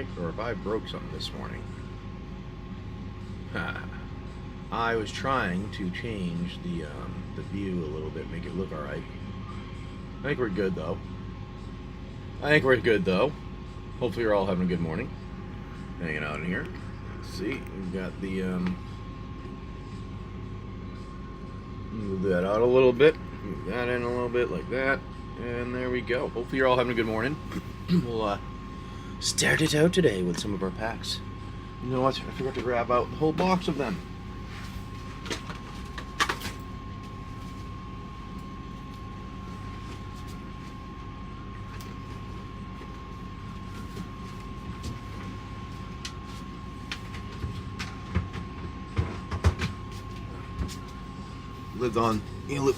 alright, or if I broke something this morning. I was trying to change the view a little bit, make it look alright. I think we're good though. Hopefully you're all having a good morning. Hanging out in here. Let's see, we've got the move that out a little bit. Move that in a little bit like that. And there we go. Hopefully you're all having a good morning. We'll start it out today with some of our packs. You know what? I forgot to grab out the whole box of them.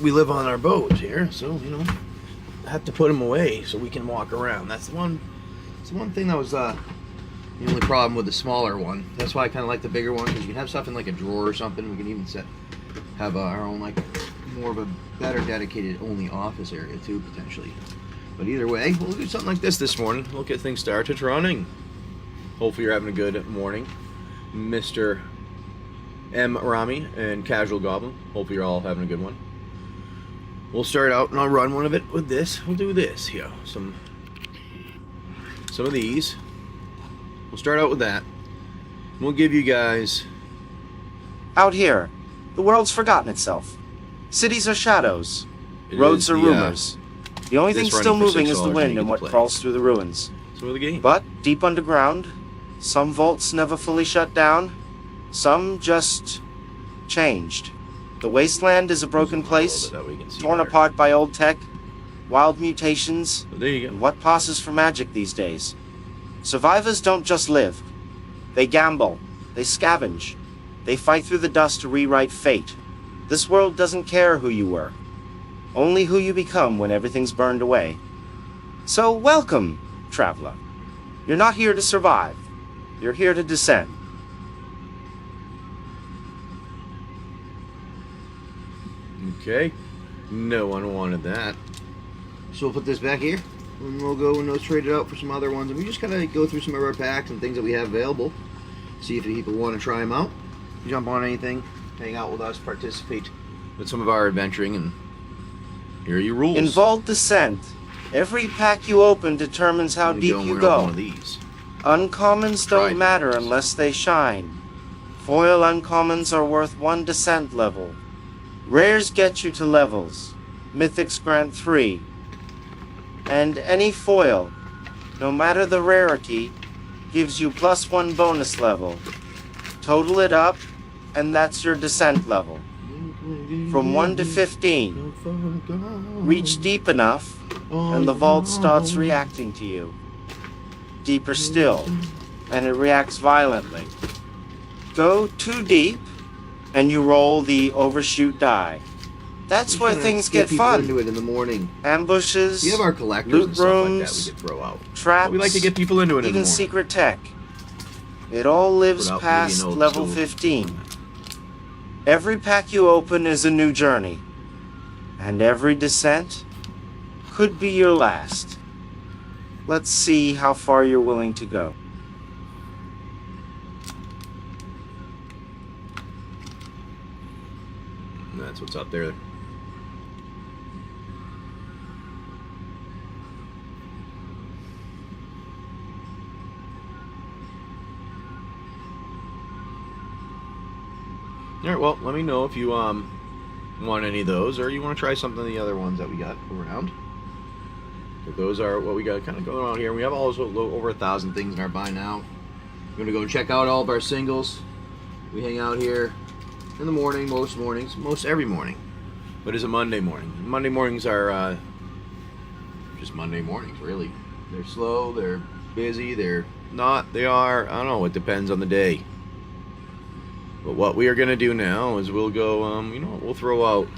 We live on our boat here, so I have to put them away so we can walk around. That's the one thing that was the only problem with the smaller one. That's why I kind of like the bigger one, because you can have stuff in like a drawer or something. We can even have our own, like, more of a better dedicated only office area too, potentially. But either way, we'll do something like this morning. We'll get things started running. Hopefully you're having a good morning, Mr. M. Rami and Casual Goblin. Hopefully you're all having a good one. We'll start out and I'll run one of it with this. We'll do this here. Some of these. We'll start out with that. We'll give you guys... Out here, the world's forgotten itself. Cities are shadows. Roads are rumors. The only thing still moving is the wind and what crawls through the ruins. So the game. But deep underground, some vaults never fully shut down. Some just changed. The wasteland is a broken place, torn apart by old tech, wild mutations, There you go. and what passes for magic these days. Survivors don't just live. They gamble, they scavenge, they fight through the dust to rewrite fate. This world doesn't care who you were, only who you become when everything's burned away. So welcome, traveler. You're not here to survive, you're here to descend. Okay, no one wanted that. So we'll put this back here, and we'll go and trade it out for some other ones. And we just kind of go through some of our packs and things that we have available. See if people want to try them out. Jump on anything, hang out with us, participate with some of our adventuring, and here are your rules. In Vault Descent, every pack you open determines how deep you go. One of these. Uncommons don't matter unless they shine. Foil uncommons are worth 1 descent level. Rares get you to levels. Mythics grant 3. And any foil, no matter the rarity, gives you +1 bonus level. Total it up, and that's your descent level. From 1 to 15. Reach deep enough, and the vault starts reacting to you. Deeper still, and it reacts violently. Go too deep, and you roll the overshoot die. That's where things get fun. Into it in the morning. Ambushes, We have our collectors loot and stuff like that rooms, we could throw out. traps, But we like to get people into it in the even morning. secret tech. It all lives Put out past maybe an old level stove. 15. Every pack you open is a new journey. And every descent could be your last. Let's see how far you're willing to go. And that's what's up there. Alright, well, let me know if you want any of those, or you want to try something of the other ones that we got around. But those are what we got kind of going on here. We have over 1,000 things in our buy now. We're going to go and check out all of our singles. We hang out here in the morning, most mornings, most every morning. But it's a Monday morning. Monday mornings are just Monday mornings, really. They're slow, they're busy, they're not, they are, I don't know, it depends on the day. But what we are going to do now is we'll go, we'll throw out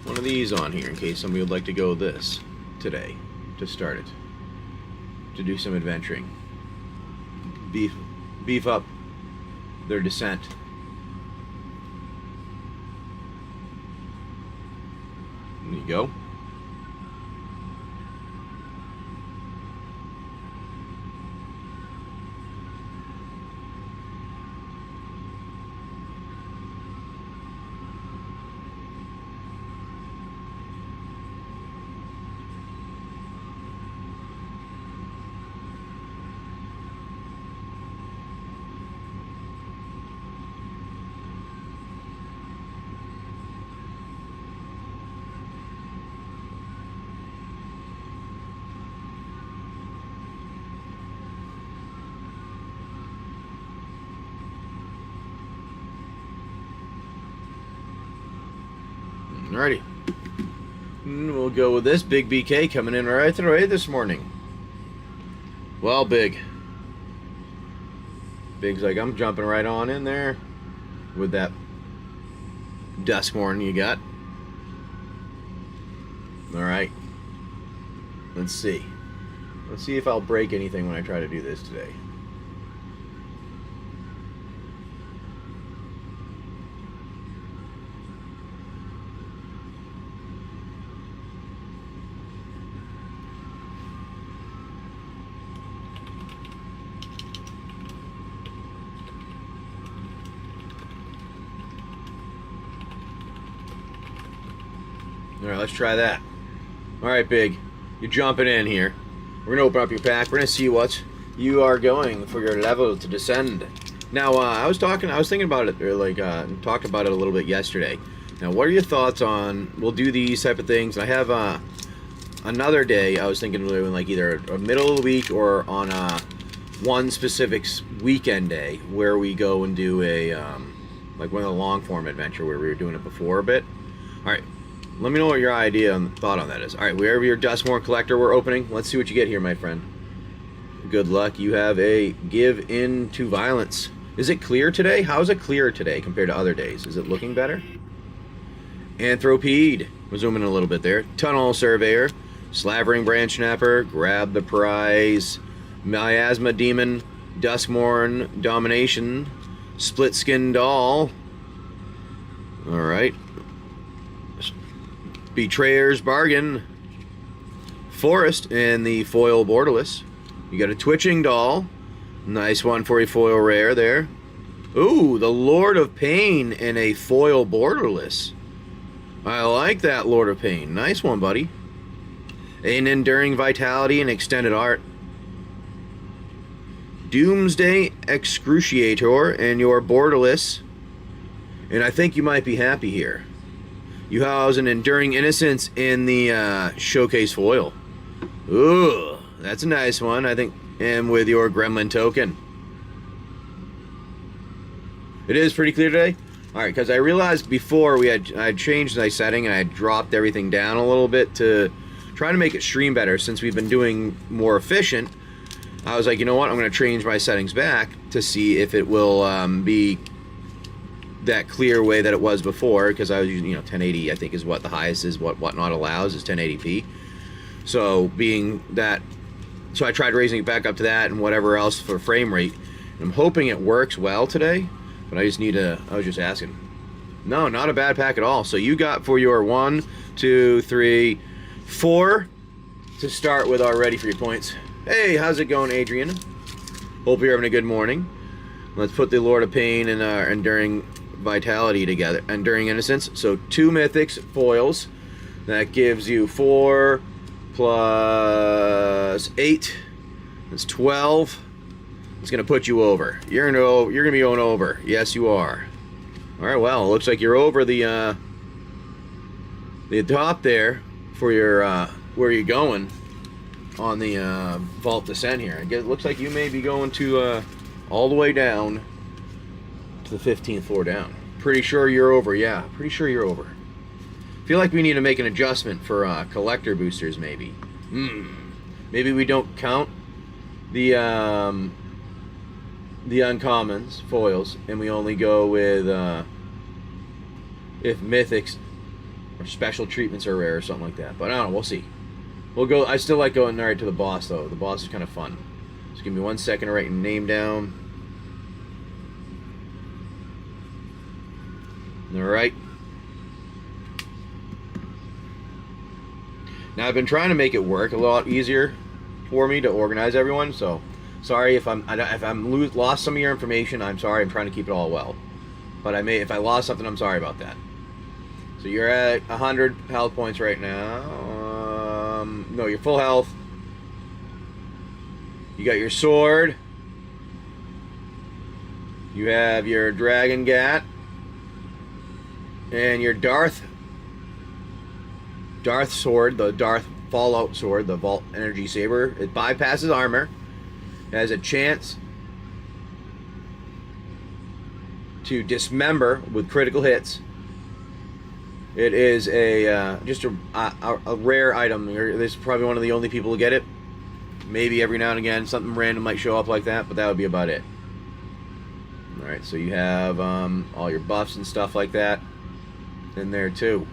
one of these on here in case somebody would like to go this today to start it. To do some adventuring. Beef up their descent. There you go. Alrighty. We'll go with this. Big BK coming in right away this morning. Well, Big. Big's like, I'm jumping right on in there with that Duskmorn you got. Alright. Let's see. Let's see if I'll break anything when I try to do this today. Alright, let's try that. Alright, Big. You're jumping in here. We're going to open up your pack. We're going to see what you are going for your level to descend. Now, I was thinking about it, or like, talked about it a little bit yesterday. Now, what are your thoughts on, we'll do these type of things. I have, another day, I was thinking of doing, like, either a middle of the week or on, one specific weekend day where we go and do a, like one of the long form adventure where we were doing it before a bit. Alright. Let me know what your idea and thought on that is. Alright, wherever your Duskmorn collector we're opening, let's see what you get here, my friend. Good luck. You have a give in to violence. Is it clear today? How is it clear today compared to other days? Is it looking better? Anthropede. We're zooming in a little bit there. Tunnel Surveyor. Slavering Branch Snapper. Grab the Prize. Miasma Demon. Duskmorn Domination. Split Skin Doll. Alright. Betrayer's Bargain, Forest, and the foil borderless. You got a Twitching Doll, nice one for a foil rare there. Ooh, the Lord of Pain and a foil borderless. I like that Lord of Pain. Nice one, buddy. An Enduring Vitality and Extended Art. Doomsday Excruciator and your borderless. And I think you might be happy here. You house an Enduring Innocence in the Showcase Foil. Ooh, that's a nice one, I think. And with your Gremlin token. It is pretty clear today? Alright, because I realized before I had changed my setting and I had dropped everything down a little bit to try to make it stream better since we've been doing more efficient. I was like, you know what, I'm going to change my settings back to see if it will be that clear way that it was before, because I was using, 1080 I think is what the highest is, what Whatnot allows is 1080p. So being that, so I tried raising it back up to that and whatever else for frame rate. And I'm hoping it works well today, but I was just asking. No, not a bad pack at all. So you got for your 1, 2, 3, 4 to start with already for your points. Hey, how's it going, Adrian? Hope you're having a good morning. Let's put the Lord of Pain and Enduring Vitality together. Enduring Innocence. So 2 mythics foils. That gives you 4 plus 8. That's 12. It's gonna put you over. You're gonna be going over. Yes, you are. All right. Well, it looks like you're over the top there for your where you're going on the Vault Descent here. It looks like you may be going to all the way down to the 15th floor down. Pretty sure you're over. Yeah, pretty sure you're over. Feel like we need to make an adjustment for collector boosters, maybe. Maybe we don't count the uncommons, foils, and we only go with if mythics or special treatments are rare or something like that. But I don't know. We'll see. We'll go. I still like going right to the boss though. The boss is kind of fun. Just give me 1 second to write your name down. All right. Now I've been trying to make it work a lot easier for me to organize everyone. So sorry if I'm lost some of your information. I'm sorry. I'm trying to keep it all well. But if I lost something, I'm sorry about that. So you're at 100 health points right now. No, you're full health. You got your sword. You have your Dragon Gat. And your Darth sword, the Darth Fallout sword, the Vault Energy Saber. It bypasses armor. It has a chance to dismember with critical hits. It is a just a rare item. This is probably one of the only people who get it. Maybe every now and again something random might show up like that, but that would be about it. Alright, so you have all your buffs and stuff like that in there too.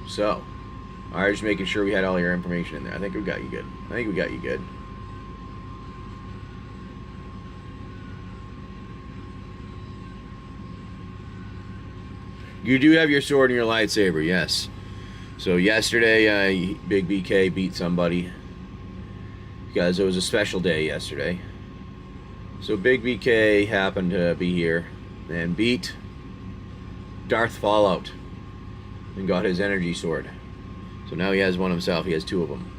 So, alright, just making sure we had all your information in there. I think we got you good. I think we got you good. You do have your sword and your lightsaber, yes. So yesterday, Big BK beat somebody. Because it was a special day yesterday. So Big BK happened to be here and beat Darth Fallout. And got his energy sword. So now he has one himself. He has two of them.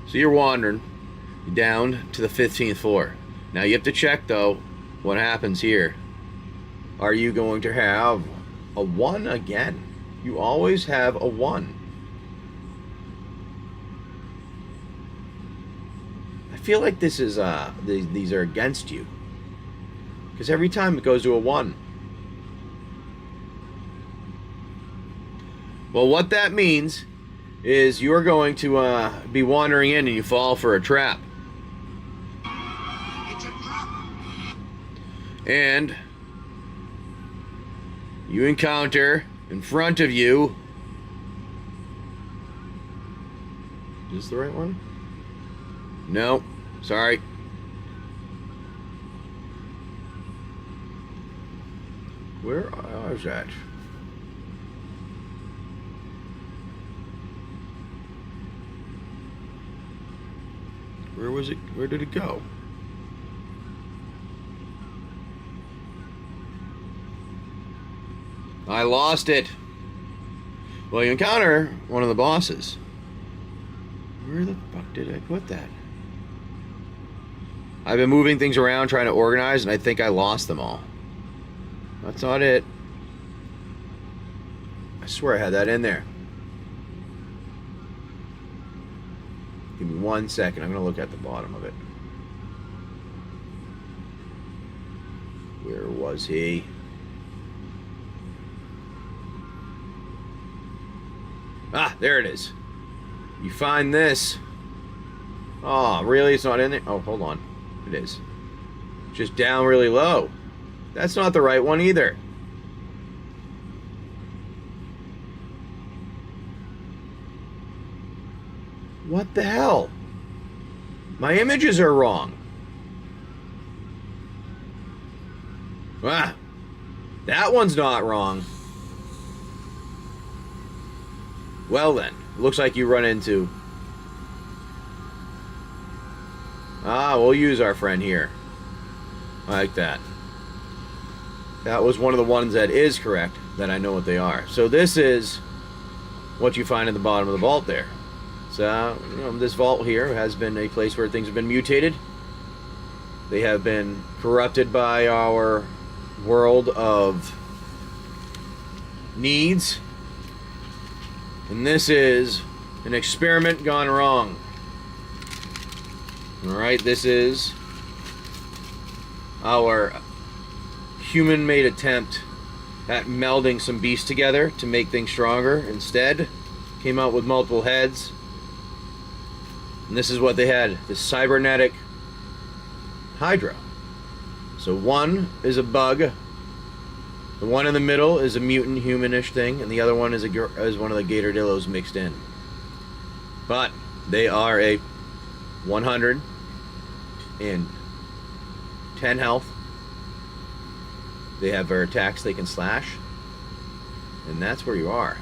So you're wandering down to the 15th floor. Now you have to check, though, what happens here. Are you going to have a 1 again? You always have a 1. I feel like this is these are against you. Because every time it goes to a 1. Well, what that means is you're going to be wandering in and you fall for a trap. It's a trap. And you encounter in front of you. Is this the right one? No, sorry. Where is that? Where was it? Where did it go? I lost it. Well, you encounter one of the bosses. Where the fuck did I put that? I've been moving things around trying to organize, and I think I lost them all. That's not it. I swear I had that in there. Give me 1 second. I'm going to look at the bottom of it. Where was he? Ah, there it is. You find this. Oh, really? It's not in there? Oh, hold on. It is. Just down really low. That's not the right one either. What the hell? My images are wrong. Ah, that one's not wrong. Well then, looks like you run into... Ah, we'll use our friend here. I like that. That was one of the ones that is correct, that I know what they are. So this is what you find at the bottom of the vault there. So, you know, this vault here has been a place where things have been mutated. They have been corrupted by our world of needs. And this is an experiment gone wrong. Alright, this is our human-made attempt at melding some beasts together to make things stronger. Instead, came out with multiple heads. And this is what they had, the cybernetic Hydra. So one is a bug. The one in the middle is a mutant humanish thing, and the other one is one of the Gatordillos mixed in. But they are a 110 health. They have their attacks they can slash. And that's where you are.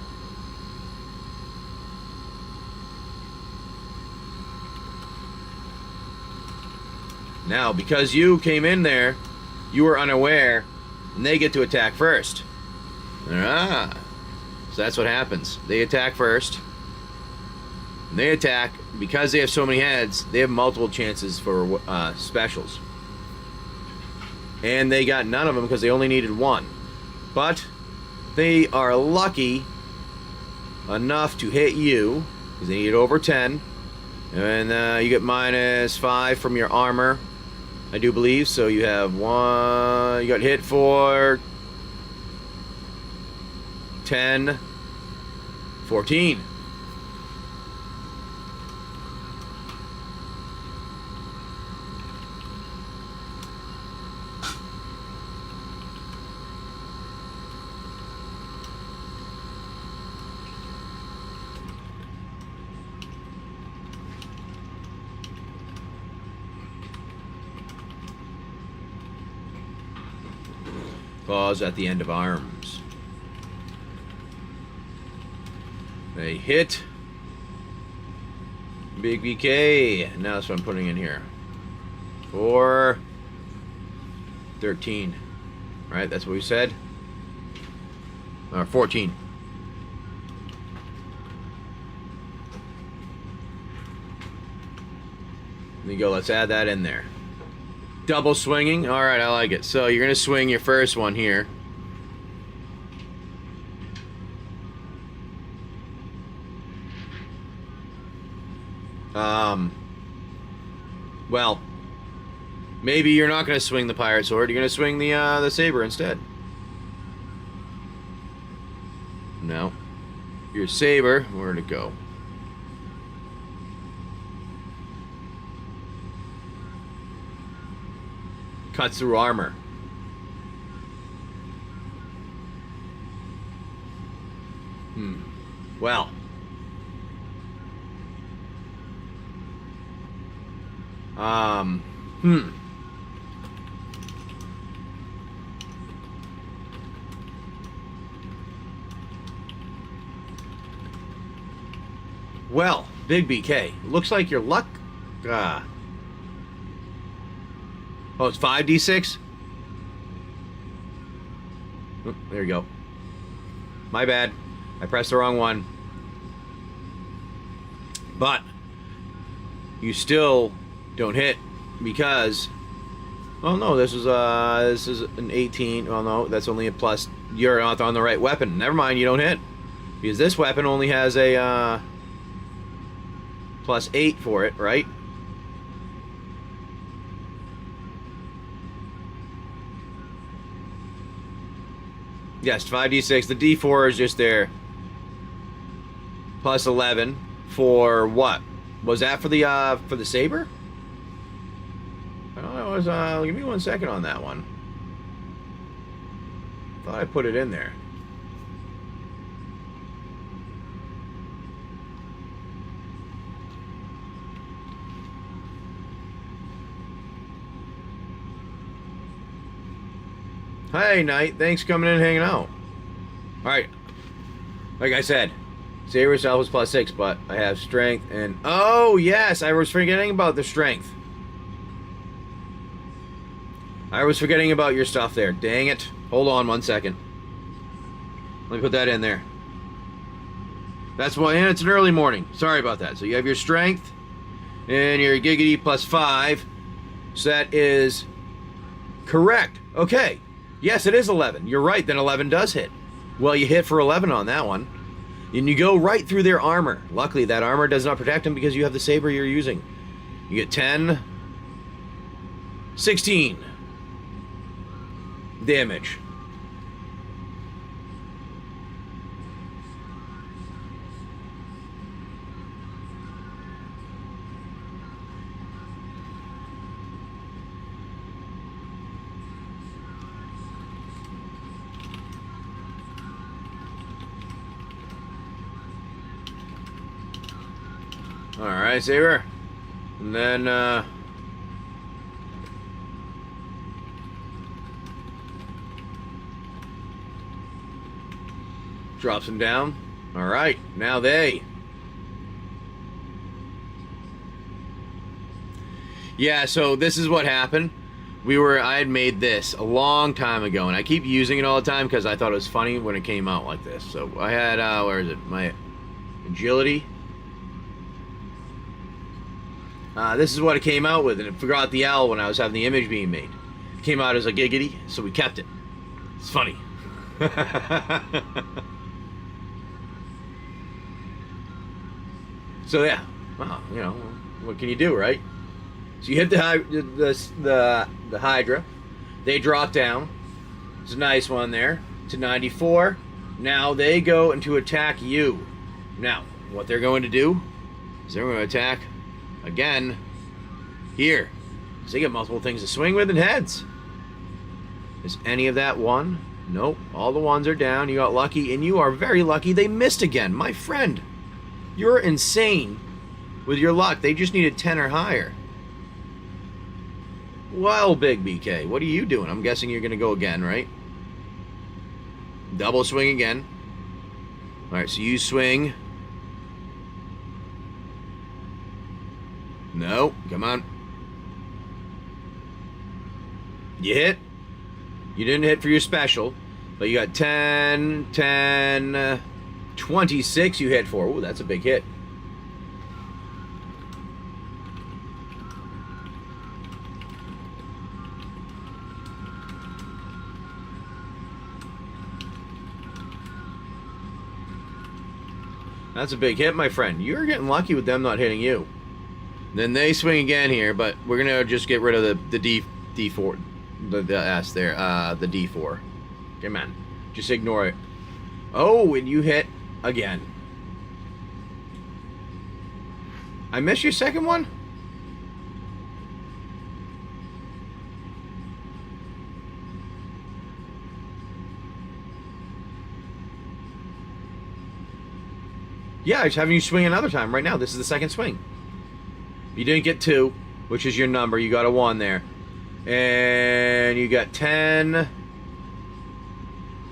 Now, because you came in there, you were unaware, and they get to attack first. Ah. So that's what happens. They attack first. And they attack, because they have so many heads, they have multiple chances for specials. And they got none of them because they only needed one. But they are lucky enough to hit you, because they needed over 10. And you get -5 from your armor. I do believe. So you have one. You got hit for 10, 14. Claws at the end of arms. They hit. Big BK. Now that's what I'm putting in here. 4, 13. Right, that's what we said. Or 14. There you go. Let's add that in there. Double swinging. All right, I like it. So you're gonna swing your first one here. Well, maybe you're not gonna swing the pirate sword. You're gonna swing the saber instead. No. Your saber. Where'd it go? Cuts through armor. Well. Well, Big BK. Looks like your luck. Oh, it's 5d6? Oh, there you go. My bad. I pressed the wrong one. But you still don't hit because, oh no, this is an 18. Oh no, that's only a plus. You're not on the right weapon. Never mind, you don't hit because this weapon only has a plus 8 for it, right? Yes, 5d6. The d4 is just there. Plus 11 for what? Was that for the saber? I don't know. It was, give me 1 second on that one. Thought I put it in there. Hey, Knight. Thanks for coming in and hanging out. Alright. Like I said, saber itself was plus 6, but I have strength and... Oh, yes! I was forgetting about the strength. I was forgetting about your stuff there. Dang it. Hold on 1 second. Let me put that in there. That's why, and it's an early morning. Sorry about that. So you have your strength and your giggity plus 5. So that is correct. Okay. Yes, it is 11. You're right, then 11 does hit. Well, you hit for 11 on that one. And you go right through their armor. Luckily, that armor does not protect them because you have the saber you're using. You get 10, 16 damage. Alright, saber. And then, drops him down. Alright, now they. Yeah, so this is what happened. I had made this a long time ago, and I keep using it all the time because I thought it was funny when it came out like this. So I had, where is it? My agility. This is what it came out with, and it forgot the L when I was having the image being made. It came out as a giggity, so we kept it. It's funny. So yeah, well, you know, what can you do, right? So you hit the Hydra. They drop down. It's a nice one there. To 94. Now they go into attack you. Now, what they're going to do is they're going to attack again here. So they get multiple things to swing with and heads. Is any of that one? Nope. All the ones are down. You got lucky, and you are very lucky they missed again. My friend, you're insane with your luck. They just needed 10 or higher. Well, Big BK, what are you doing? I'm guessing you're going to go again, right? Double swing again. All right, so you swing. No, come on. You hit. You didn't hit for your special, but you got 10, 10, 26 you hit for. Ooh, that's a big hit. That's a big hit, my friend. You're getting lucky with them not hitting you. Then they swing again here, but we're going to just get rid of the D4. The S there. The D4. Come on. Just ignore it. Oh, and you hit again. I missed your second one? Yeah, I was having you swing another time right now. This is the second swing. You didn't get 2, which is your number. You got a 1 there. And you got 10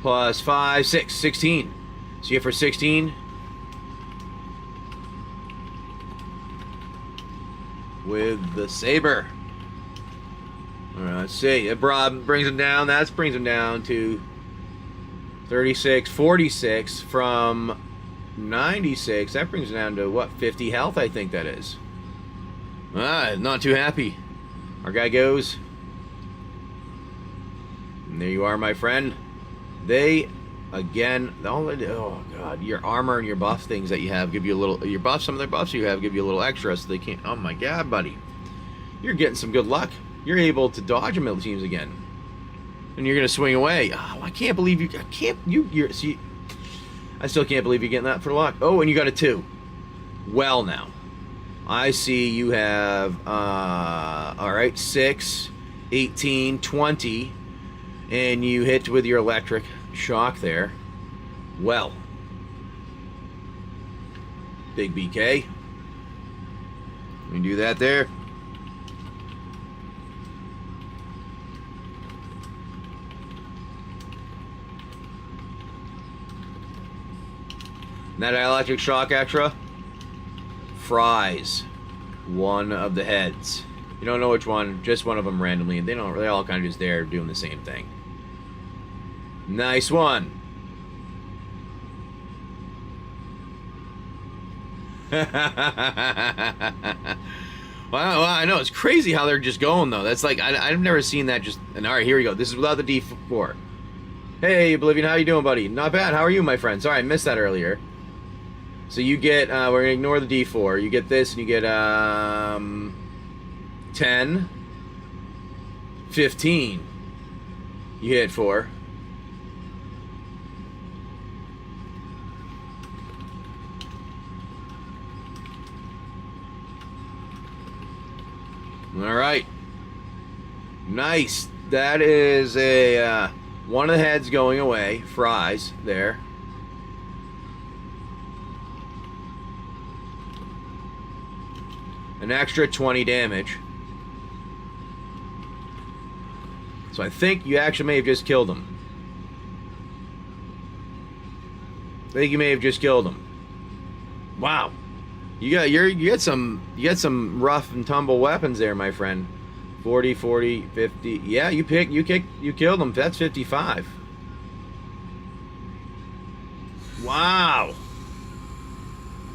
plus 5, 6, 16. So you hit for 16. With the saber. All right, let's see. It brings him down. That brings him down to 36, 46 from 96. That brings him down to what? 50 health, I think that is. Not too happy. Our guy goes. And there you are, my friend. They, again, oh god, your armor and your buff things that you have give you a little, your buffs, some of the buffs you have give you a little extra, so they can't, oh my god, buddy. You're getting some good luck. You're able to dodge middle teams again. And you're going to swing away. Oh, I can't believe you, see, I still can't believe you're getting that for luck. Oh, and you got a 2. Well now. I see you have, alright, 6, 18, 20, and you hit with your electric shock there. Well. Big BK. Let me do that there. And that electric shock extra fries one of the heads. You don't know which one, just one of them randomly, and they're all kind of just there doing the same thing. Nice one. Well, I know it's crazy how they're just going though. That's like I've never seen that. Just and all right, here we go. This is without the D4. Hey, Oblivion, how you doing, buddy? Not bad. How are you, my friend? Sorry, I missed that earlier. So you get, we're going to ignore the D4. You get this, and you get 10, 15. You hit 4. All right. Nice. That is a, one of the heads going away. Fries there. An extra 20 damage. So I think you actually may have just killed him. I think you may have just killed him. Wow. You got some rough and tumble weapons there, my friend. 40, 40, 50. Yeah, you killed him. That's 55. Wow.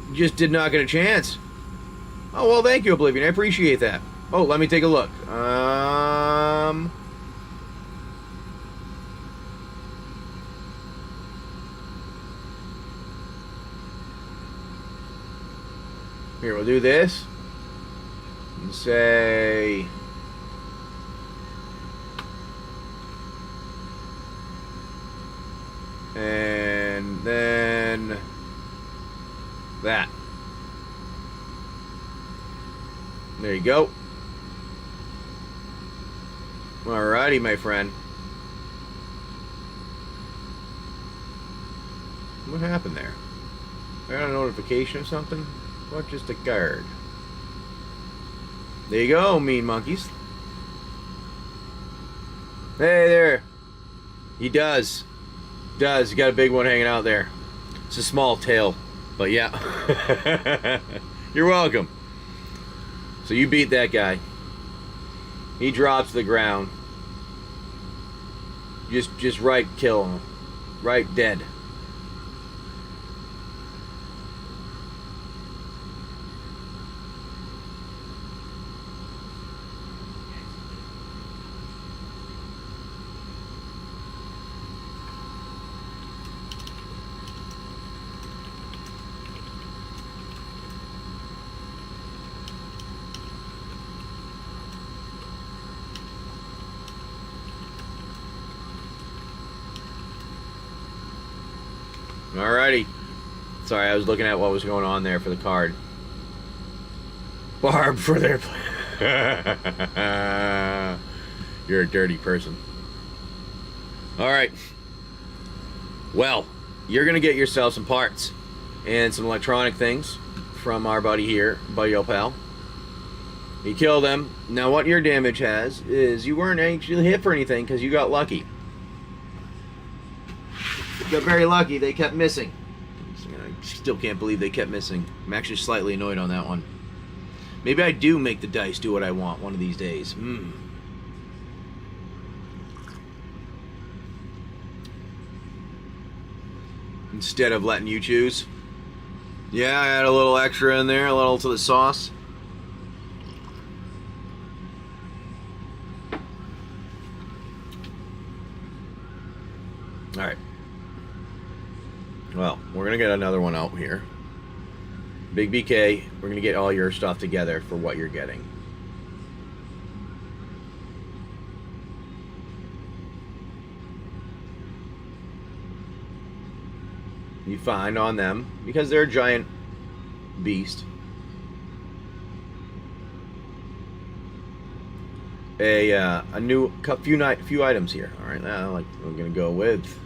You just did not get a chance. Oh, well, thank you, Oblivion. I appreciate that. Oh, let me take a look. Here, we'll do this. and say... And then... that. There you go. Alrighty, my friend. What happened there? I got a notification or something? What, just a card? There you go, mean monkeys. Hey there. He does. He got a big one hanging out there. It's a small tail, but yeah. You're welcome. So you beat that guy. He drops to the ground. Just right kill him. Right dead. Alrighty. Sorry, I was looking at what was going on there for the card. Barb for their... You're a dirty person. Alright. Well, you're going to get yourself some parts and some electronic things from our buddy here, Buddy Old Pal. You kill them. Now what your damage has is you weren't actually hit for anything because you got lucky. Got very lucky, they kept missing. I still can't believe they kept missing. I'm actually slightly annoyed on that one. Maybe I do make the dice do what I want one of these days. Instead of letting you choose. Yeah, I had a little extra in there, a little to the sauce. Alright. Well, we're going to get another one out here. Big BK, we're going to get all your stuff together for what you're getting. You find on them, because they're a giant beast, a few items here. All right, now like I'm going to go with...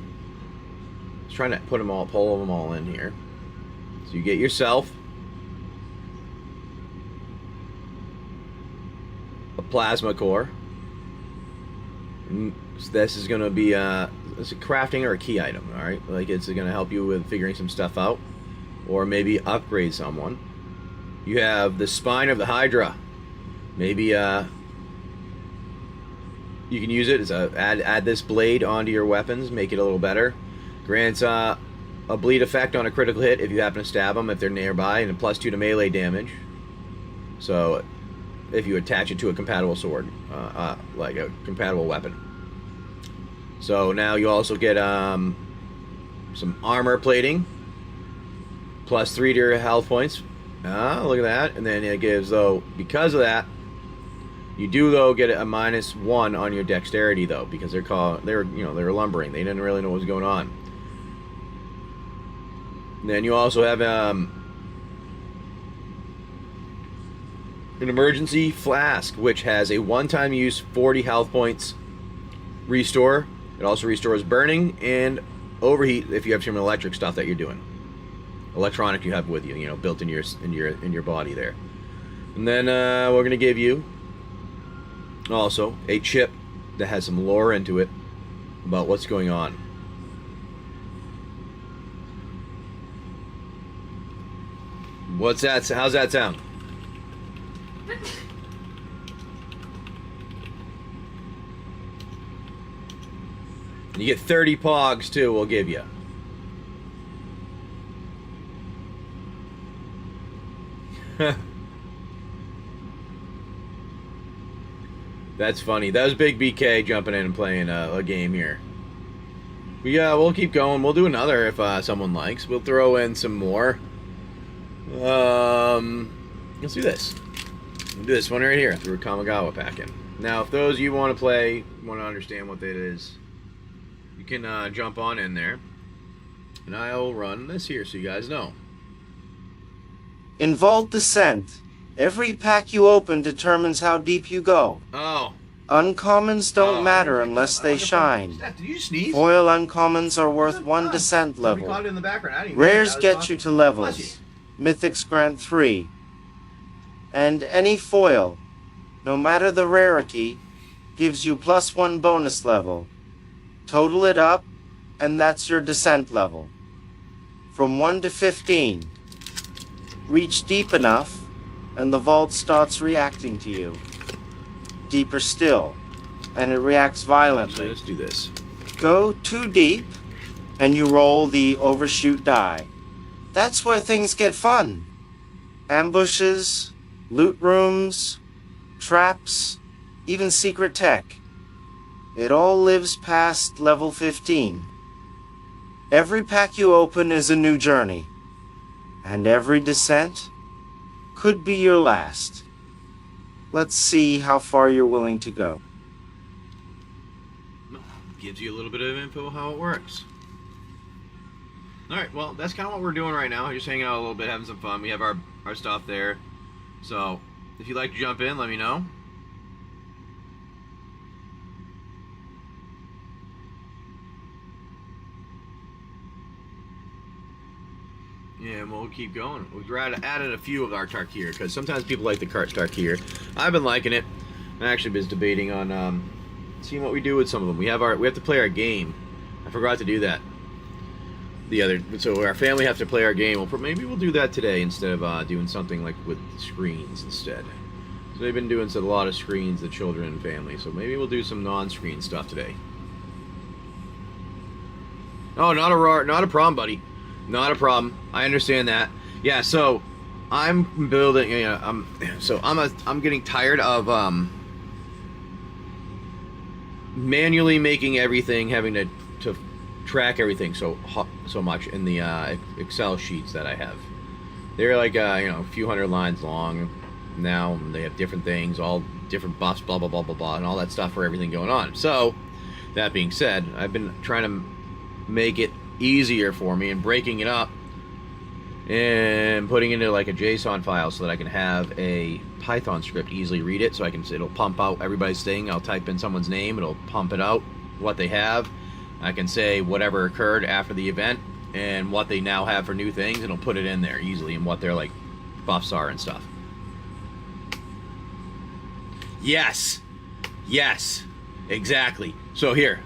trying to put them all, pull them all in here. So you get yourself a plasma core. And this is going to be it's a crafting or a key item. All right, like it's going to help you with figuring some stuff out, or maybe upgrade someone. You have the spine of the Hydra. Maybe you can use it as add this blade onto your weapons, make it a little better. Grants a bleed effect on a critical hit if you happen to stab them if they're nearby, and a +2 to melee damage. So, if you attach it to a compatible sword, like a compatible weapon. So now you also get some armor plating, +3 to your health points. Look at that, and then it gives because of that, you do get a -1 on your dexterity because they're lumbering. They didn't really know what was going on. Then you also have an emergency flask, which has a one-time use 40 health points restore. It also restores burning and overheat if you have some electric stuff that you're doing. Electronic you have with you, built in your body there. And then we're gonna give you also a chip that has some lore into it about what's going on. What's that? How's that sound? You get 30 pogs too, we'll give you. That's funny. That was Big BK jumping in and playing a game here. But yeah, we'll keep going. We'll do another if someone likes. We'll throw in some more. Let's do this. We'll do this one right here. Through a Kamigawa pack in. Now, if those of you want to play, want to understand what that is, you can jump on in there. And I'll run this here so you guys know. In Vault Descent, every pack you open determines how deep you go. Oh. Uncommons don't matter unless they shine. Did you sneeze? Foil uncommons are worth 1 descent level. In the background. Rares get you to levels. Mythics grant 3. And any foil, no matter the rarity, gives you +1 bonus level. Total it up, and that's your descent level. From 1 to 15. Reach deep enough, and the vault starts reacting to you. Deeper still, and it reacts violently. Let's do this. Go too deep, and you roll the overshoot die. That's where things get fun. Ambushes, loot rooms, traps, even secret tech. It all lives past level 15. Every pack you open is a new journey, and every descent could be your last. Let's see how far you're willing to go. Gives you a little bit of info how it works. Alright, well, that's kind of what we're doing right now. Just hanging out a little bit, having some fun. We have our stuff there. So, if you'd like to jump in, let me know. Yeah, and we'll keep going. We've added a few of our Tarkir, because sometimes people like the Tarkir. I've been liking it. I actually been debating on seeing what we do with some of them. We have to play our game. I forgot to do that. So our family have to play our game. Maybe we'll do that today instead of doing something like with screens instead. So they've been doing a lot of screens, the children and family. So maybe we'll do some non-screen stuff today. Oh, not a problem, buddy. Not a problem. I understand that. Yeah. So I'm building. I'm getting tired of manually making everything, having to track everything so much in the Excel sheets that I have. They're like a few hundred lines long now. They have different things, all different buffs, blah blah blah blah blah, and all that stuff for everything going on. So that being said, I've been trying to make it easier for me and breaking it up and putting it into like a JSON file so that I can have a Python script easily read it. So it'll pump out everybody's thing. I'll type in someone's name, it'll pump it out what they have. I can say whatever occurred after the event and what they now have for new things, and it'll put it in there easily and what their like buffs are and stuff. Yes, exactly. So here,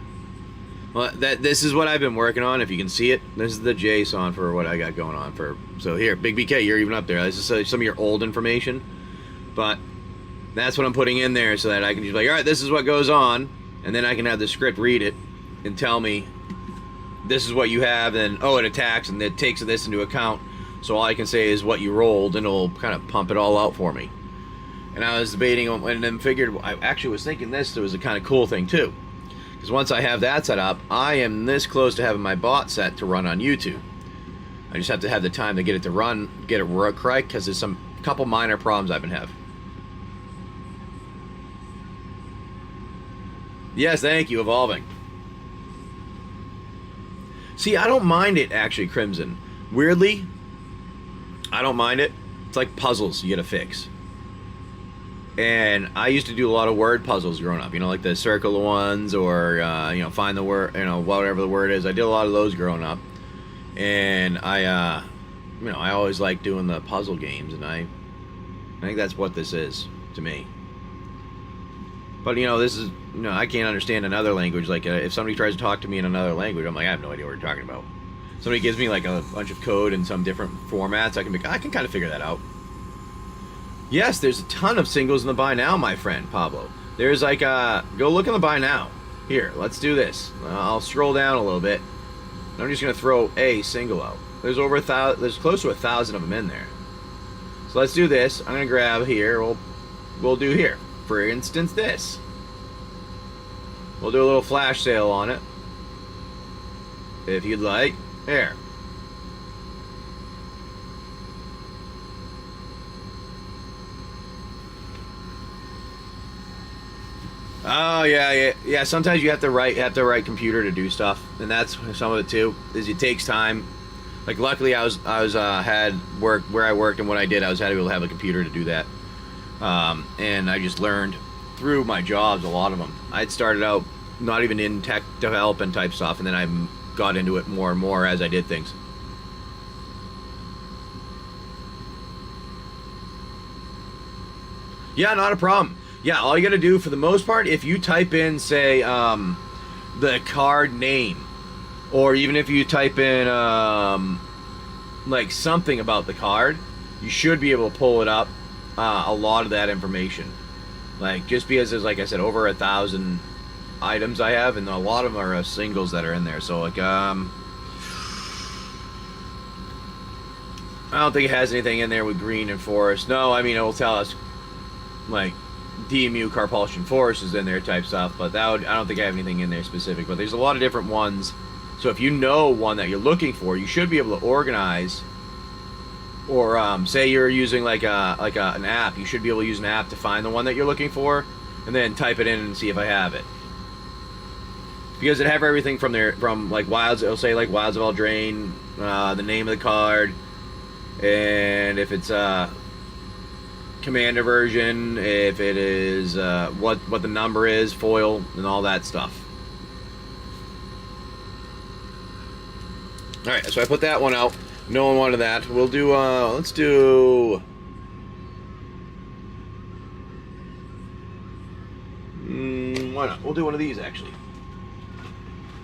well, this is what I've been working on. If you can see it, this is the JSON for what I got going on for. So here, Big BK, you're even up there. This is some of your old information, but that's what I'm putting in there so that I can just be like, all right, this is what goes on, and then I can have the script read it and tell me this is what you have, and it attacks and it takes this into account. So all I can say is what you rolled, and it'll kind of pump it all out for me. And I was debating on, and then figured, I actually was thinking this was a kind of cool thing too. Because once I have that set up, I am this close to having my bot set to run on YouTube. I just have to have the time to get it to run, get it correct, because there's some couple minor problems I've been having. Yes, thank you, Evolving. See, I don't mind it, actually, Crimson. Weirdly, I don't mind it. It's like puzzles you gotta fix. And I used to do a lot of word puzzles growing up, like the circle ones, or find the word, whatever the word is. I did a lot of those growing up, and I always liked doing the puzzle games, and I think that's what this is to me. But this is, I can't understand another language. Like if somebody tries to talk to me in another language, I'm like, I have no idea what you're talking about. Somebody gives me like a bunch of code in some different formats, I can kind of figure that out. Yes, there's a ton of singles in the buy now, my friend Pablo. There's like go look in the buy now. Here, let's do this. I'll scroll down a little bit. I'm just gonna throw a single out. There's over 1,000. There's close to 1,000 of them in there. So let's do this. I'm gonna grab here. We'll do here. For instance, this. We'll do a little flash sale on it, if you'd like. There. Oh yeah. Sometimes you have to write computer to do stuff, and that's some of it too. Is it takes time. Like luckily, I was had work where I worked, and what I did, I was had to be able to have a computer to do that. And I just learned through my jobs, a lot of them. I'd started out not even in tech development type stuff, and then I got into it more and more as I did things. Yeah, not a problem. Yeah, all you gotta do for the most part, if you type in, say, the card name, or even if you type in, like something about the card, you should be able to pull it up, a lot of that information. Like, just because there's, like I said, over 1,000 items I have, and a lot of them are singles that are in there. So, like, I don't think it has anything in there with green and forest. No, I mean, it will tell us, like, DMU, Carpulsion Forest is in there type stuff, but I don't think I have anything in there specific. But there's a lot of different ones. So if you know one that you're looking for, you should be able to organize. Or say you're using like an app, you should be able to use an app to find the one that you're looking for, and then type it in and see if I have it. Because it have everything from there, from like Wilds. It'll say like Wilds of Eldraine, the name of the card, and if it's Commander version, if it is what the number is, foil, and all that stuff. All right, so I put that one out. No one wanted that. We'll do, let's do... why not? We'll do one of these, actually.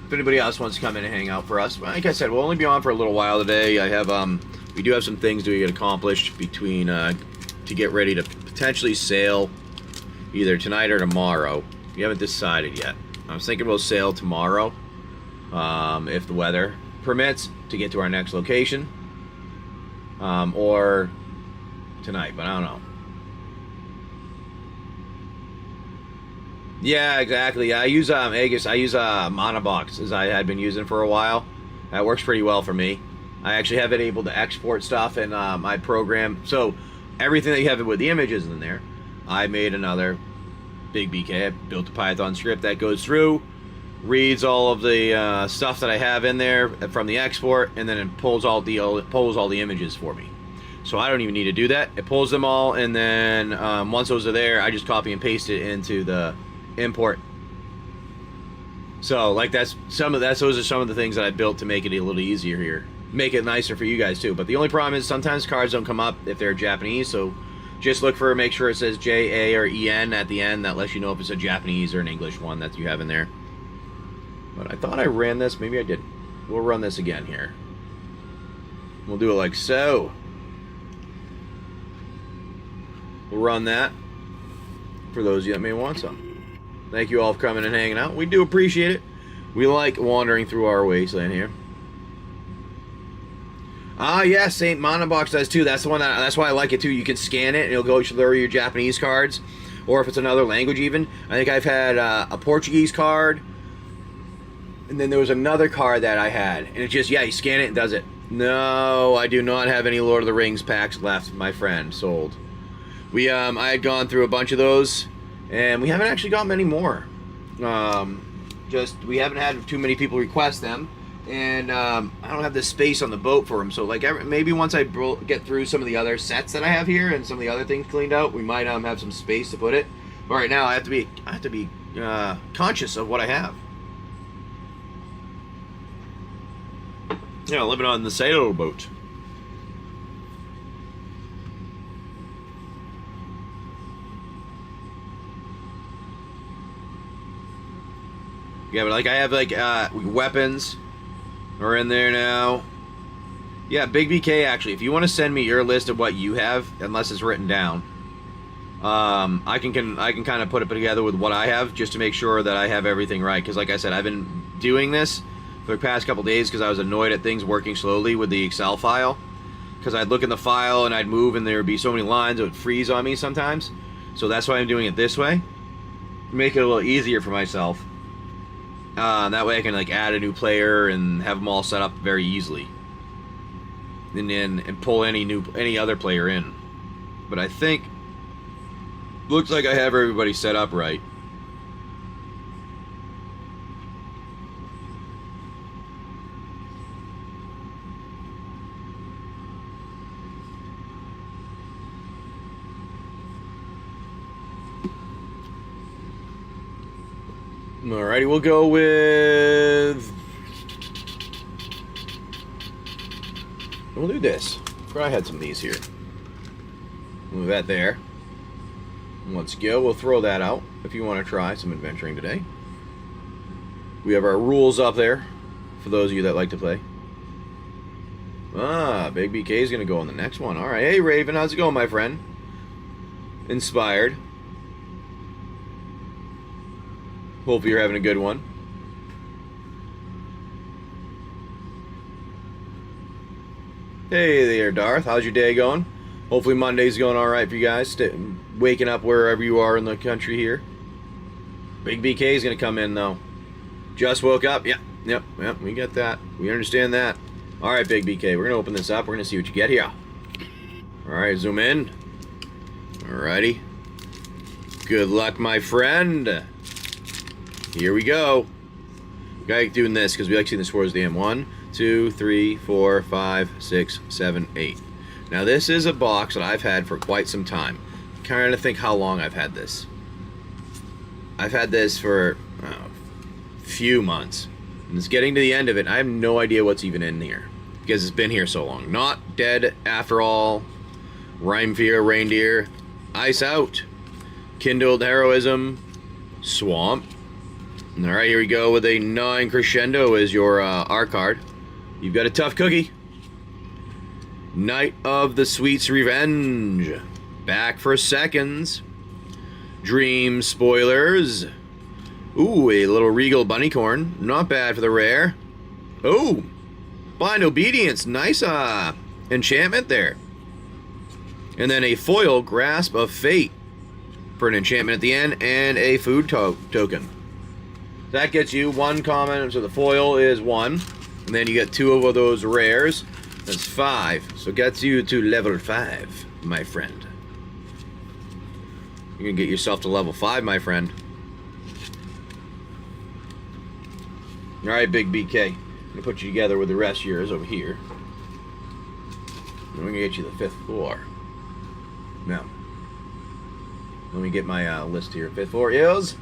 If anybody else wants to come in and hang out for us. Like I said, we'll only be on for a little while today. I have, we do have some things to get accomplished between, to get ready to potentially sail either tonight or tomorrow. We haven't decided yet. I was thinking we'll sail tomorrow, if the weather permits, to get to our next location, or tonight, but I don't know. Yeah, exactly. I use Aegis. I use Monobox, as I had been using for a while. That works pretty well for me. I actually have it able to export stuff in my program. So everything that you have with the images in there, I made another big BK. I built a Python script that goes through, reads all of the stuff that I have in there from the export, and then it pulls all the images for me. So I don't even need to do that. It pulls them all, and then once those are there, I just copy and paste it into the import. So like those are some of the things that I built to make it a little easier here, make it nicer for you guys too. But the only problem is sometimes cards don't come up if they're Japanese. So just make sure it says J, A, or EN at the end. That lets you know if it's a Japanese or an English one that you have in there. But I thought I ran this. Maybe I didn't. We'll run this again here. We'll do it like so. We'll run that for those of you that may want some. Thank you all for coming and hanging out. We do appreciate it. We like wandering through our wasteland here. Ah, yes, St. Monobox does too. That's the one that's why I like it too. You can scan it and it'll go through your Japanese cards, or if it's another language even. I think I've had a Portuguese card. And then there was another card that I had, and it just, yeah, you scan it and does it. No, I do not have any Lord of the Rings packs left, my friend. Sold. I had gone through a bunch of those, and we haven't actually got many more. We haven't had too many people request them, and I don't have the space on the boat for them. So, like, maybe once I get through some of the other sets that I have here and some of the other things cleaned out, we might have some space to put it. But right now, I have to be conscious of what I have. Yeah, living on the sailboat. Yeah, but like I have like weapons are in there now. Yeah, Big BK actually. If you want to send me your list of what you have, unless it's written down, I can kind of put it together with what I have just to make sure that I have everything right. Because like I said, I've been doing this for the past couple days because I was annoyed at things working slowly with the Excel file. Because I'd look in the file and I'd move and there would be so many lines it would freeze on me sometimes. So that's why I'm doing it this way, to make it a little easier for myself. That way I can like add a new player and have them all set up very easily, and pull any other player in. But I think looks like I have everybody set up right. Alrighty, we'll go with... We'll do this. I had some of these here. Move that there. Let's go. We'll throw that out if you want to try some adventuring today. We have our rules up there for those of you that like to play. Ah, Big BK is going to go on the next one. Alright, hey Raven, how's it going, my friend? Inspired. Hope you're having a good one. Hey there, Darth. How's your day going? Hopefully Monday's going alright for you guys. Waking up wherever you are in the country here. Big BK is going to come in, though. Just woke up. Yep, we get that. We understand that. Alright, Big BK. We're going to open this up. We're going to see what you get here. Alright, zoom in. Alrighty. Good luck, my friend. Here we go. We like doing this because we like seeing the scores at the end. 1, 2, 3, 4, 5, 6, 7, 8. Now this is a box that I've had for quite some time. I'm trying to think how long I've had this. I've had this for a few months. And it's getting to the end of it. I have no idea what's even in here. Because it's been here so long. Not Dead After All. Rhyme Fear, Reindeer. Ice Out. Kindled Heroism. Swamp. Alright, here we go with a 9 Crescendo as your R card. You've got a Tough Cookie. Night of the Sweet's Revenge. Back for Seconds. Dream Spoilers. Ooh, a little Regal Bunnycorn. Not bad for the rare. Ooh, Blind Obedience. Nice enchantment there. And then a foil Grasp of Fate for an enchantment at the end and a food token. That gets you 1 common, so the foil is 1. And then you get 2 of those rares. That's 5. So it gets you to level 5, my friend. You're going to get yourself to level 5, my friend. Alright, Big BK. I'm going to put you together with the rest of yours over here. And we're going to get you the 5th floor. Now, let me get my list here. 5th floor is...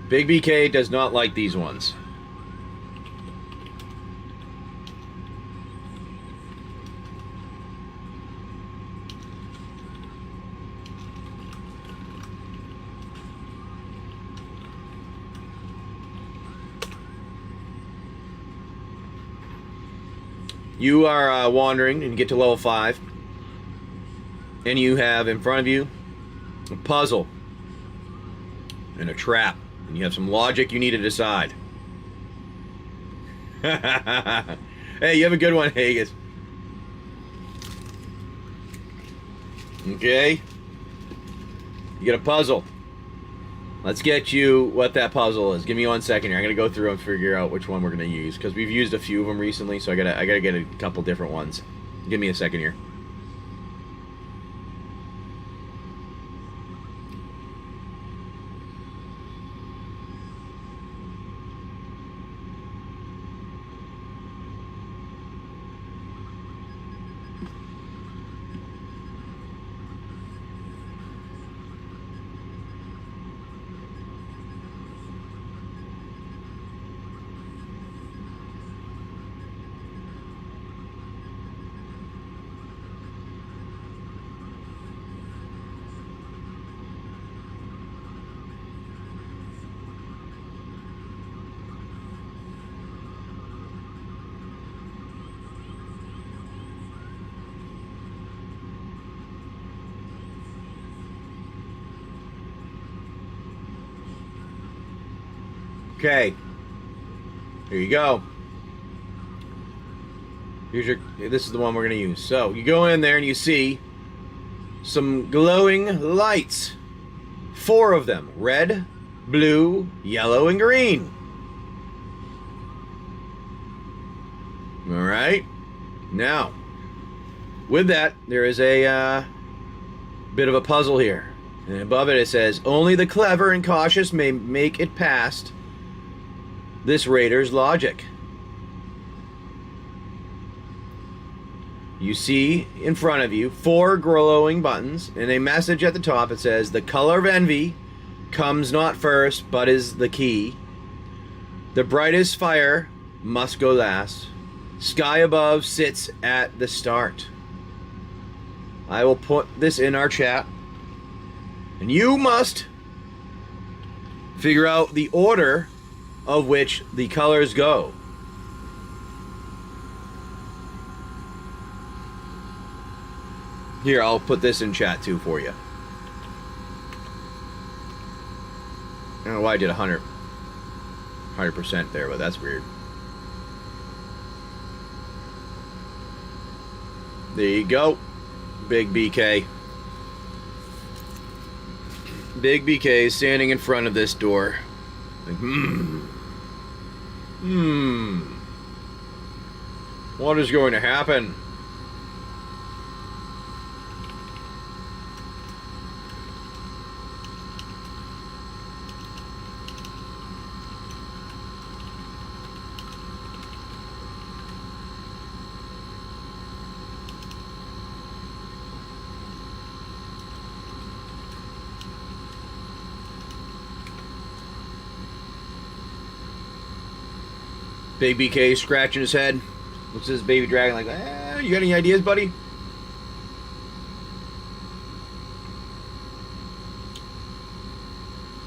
Big BK does not like these ones. You are wandering and you get to level 5. And you have in front of you a puzzle and a trap. And you have some logic you need to decide. Hey, you have a good one, Haggis. Okay. You get a puzzle. Let's get you what that puzzle is. Give me 1 second here. I'm gonna go through and figure out which one we're gonna use because we've used a few of them recently, so I gotta get a couple different ones. Give me a second here. Okay, here you go. This is the one we're going to use. So, you go in there and you see some glowing lights. 4 of them. Red, blue, yellow, and green. Alright. Now, with that, there is a bit of a puzzle here. And above it, it says, only the clever and cautious may make it past this raider's logic. you see in front of you 4 glowing buttons and a message at the top. It says, the color of envy comes not first, but is the key. The brightest fire must go last. Sky above sits at the start. I will put this in our chat. And you must figure out the order of which the colors go. Here, I'll put this in chat too for you. I don't know why I did 100% there, but that's weird. There you go. Big BK. Big BK is standing in front of this door. Like, what is going to happen? Big BK scratching his head. What's this baby dragon like? You got any ideas, buddy?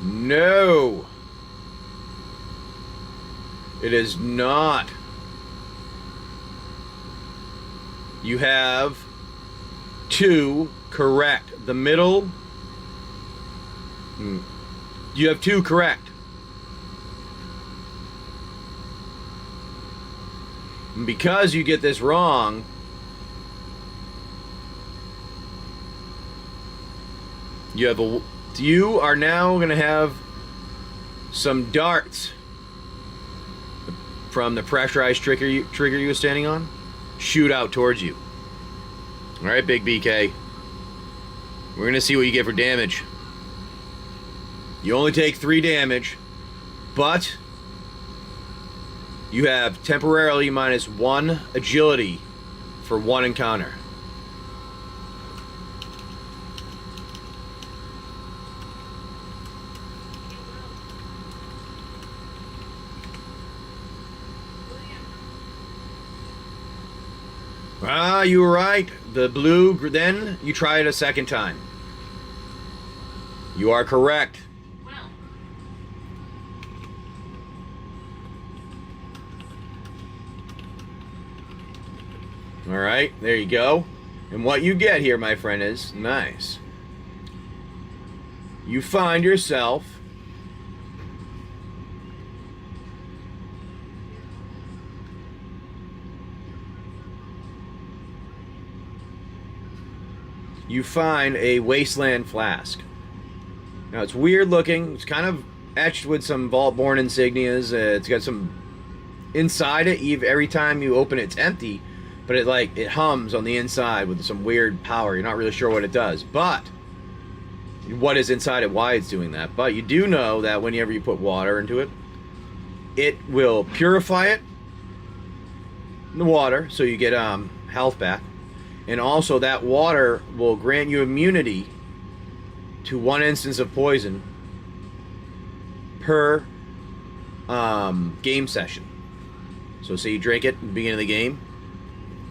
No. It is not. You have 2 correct. The middle. You have 2 correct. And because you get this wrong, you are now going to have some darts from the pressurized trigger you were standing on shoot out towards you. All right, Big BK. We're going to see what you get for damage. You only take 3 damage, but you have temporarily -1 agility for 1 encounter. Ah, you were right. The blue, then you try it a second time. You are correct. All right, there you go. And what you get here, my friend, is nice. You find yourself a wasteland flask. Now it's weird looking. It's kind of etched with some Vault-Born insignias. It's got some inside it. Every time you open it, it's empty. But it hums on the inside with some weird power. You're not really sure what it does. But what is inside it, why it's doing that. But you do know that whenever you put water into it, it will purify it in the water, so you get health back. And also that water will grant you immunity to 1 instance of poison per game session. So say you drink it at the beginning of the game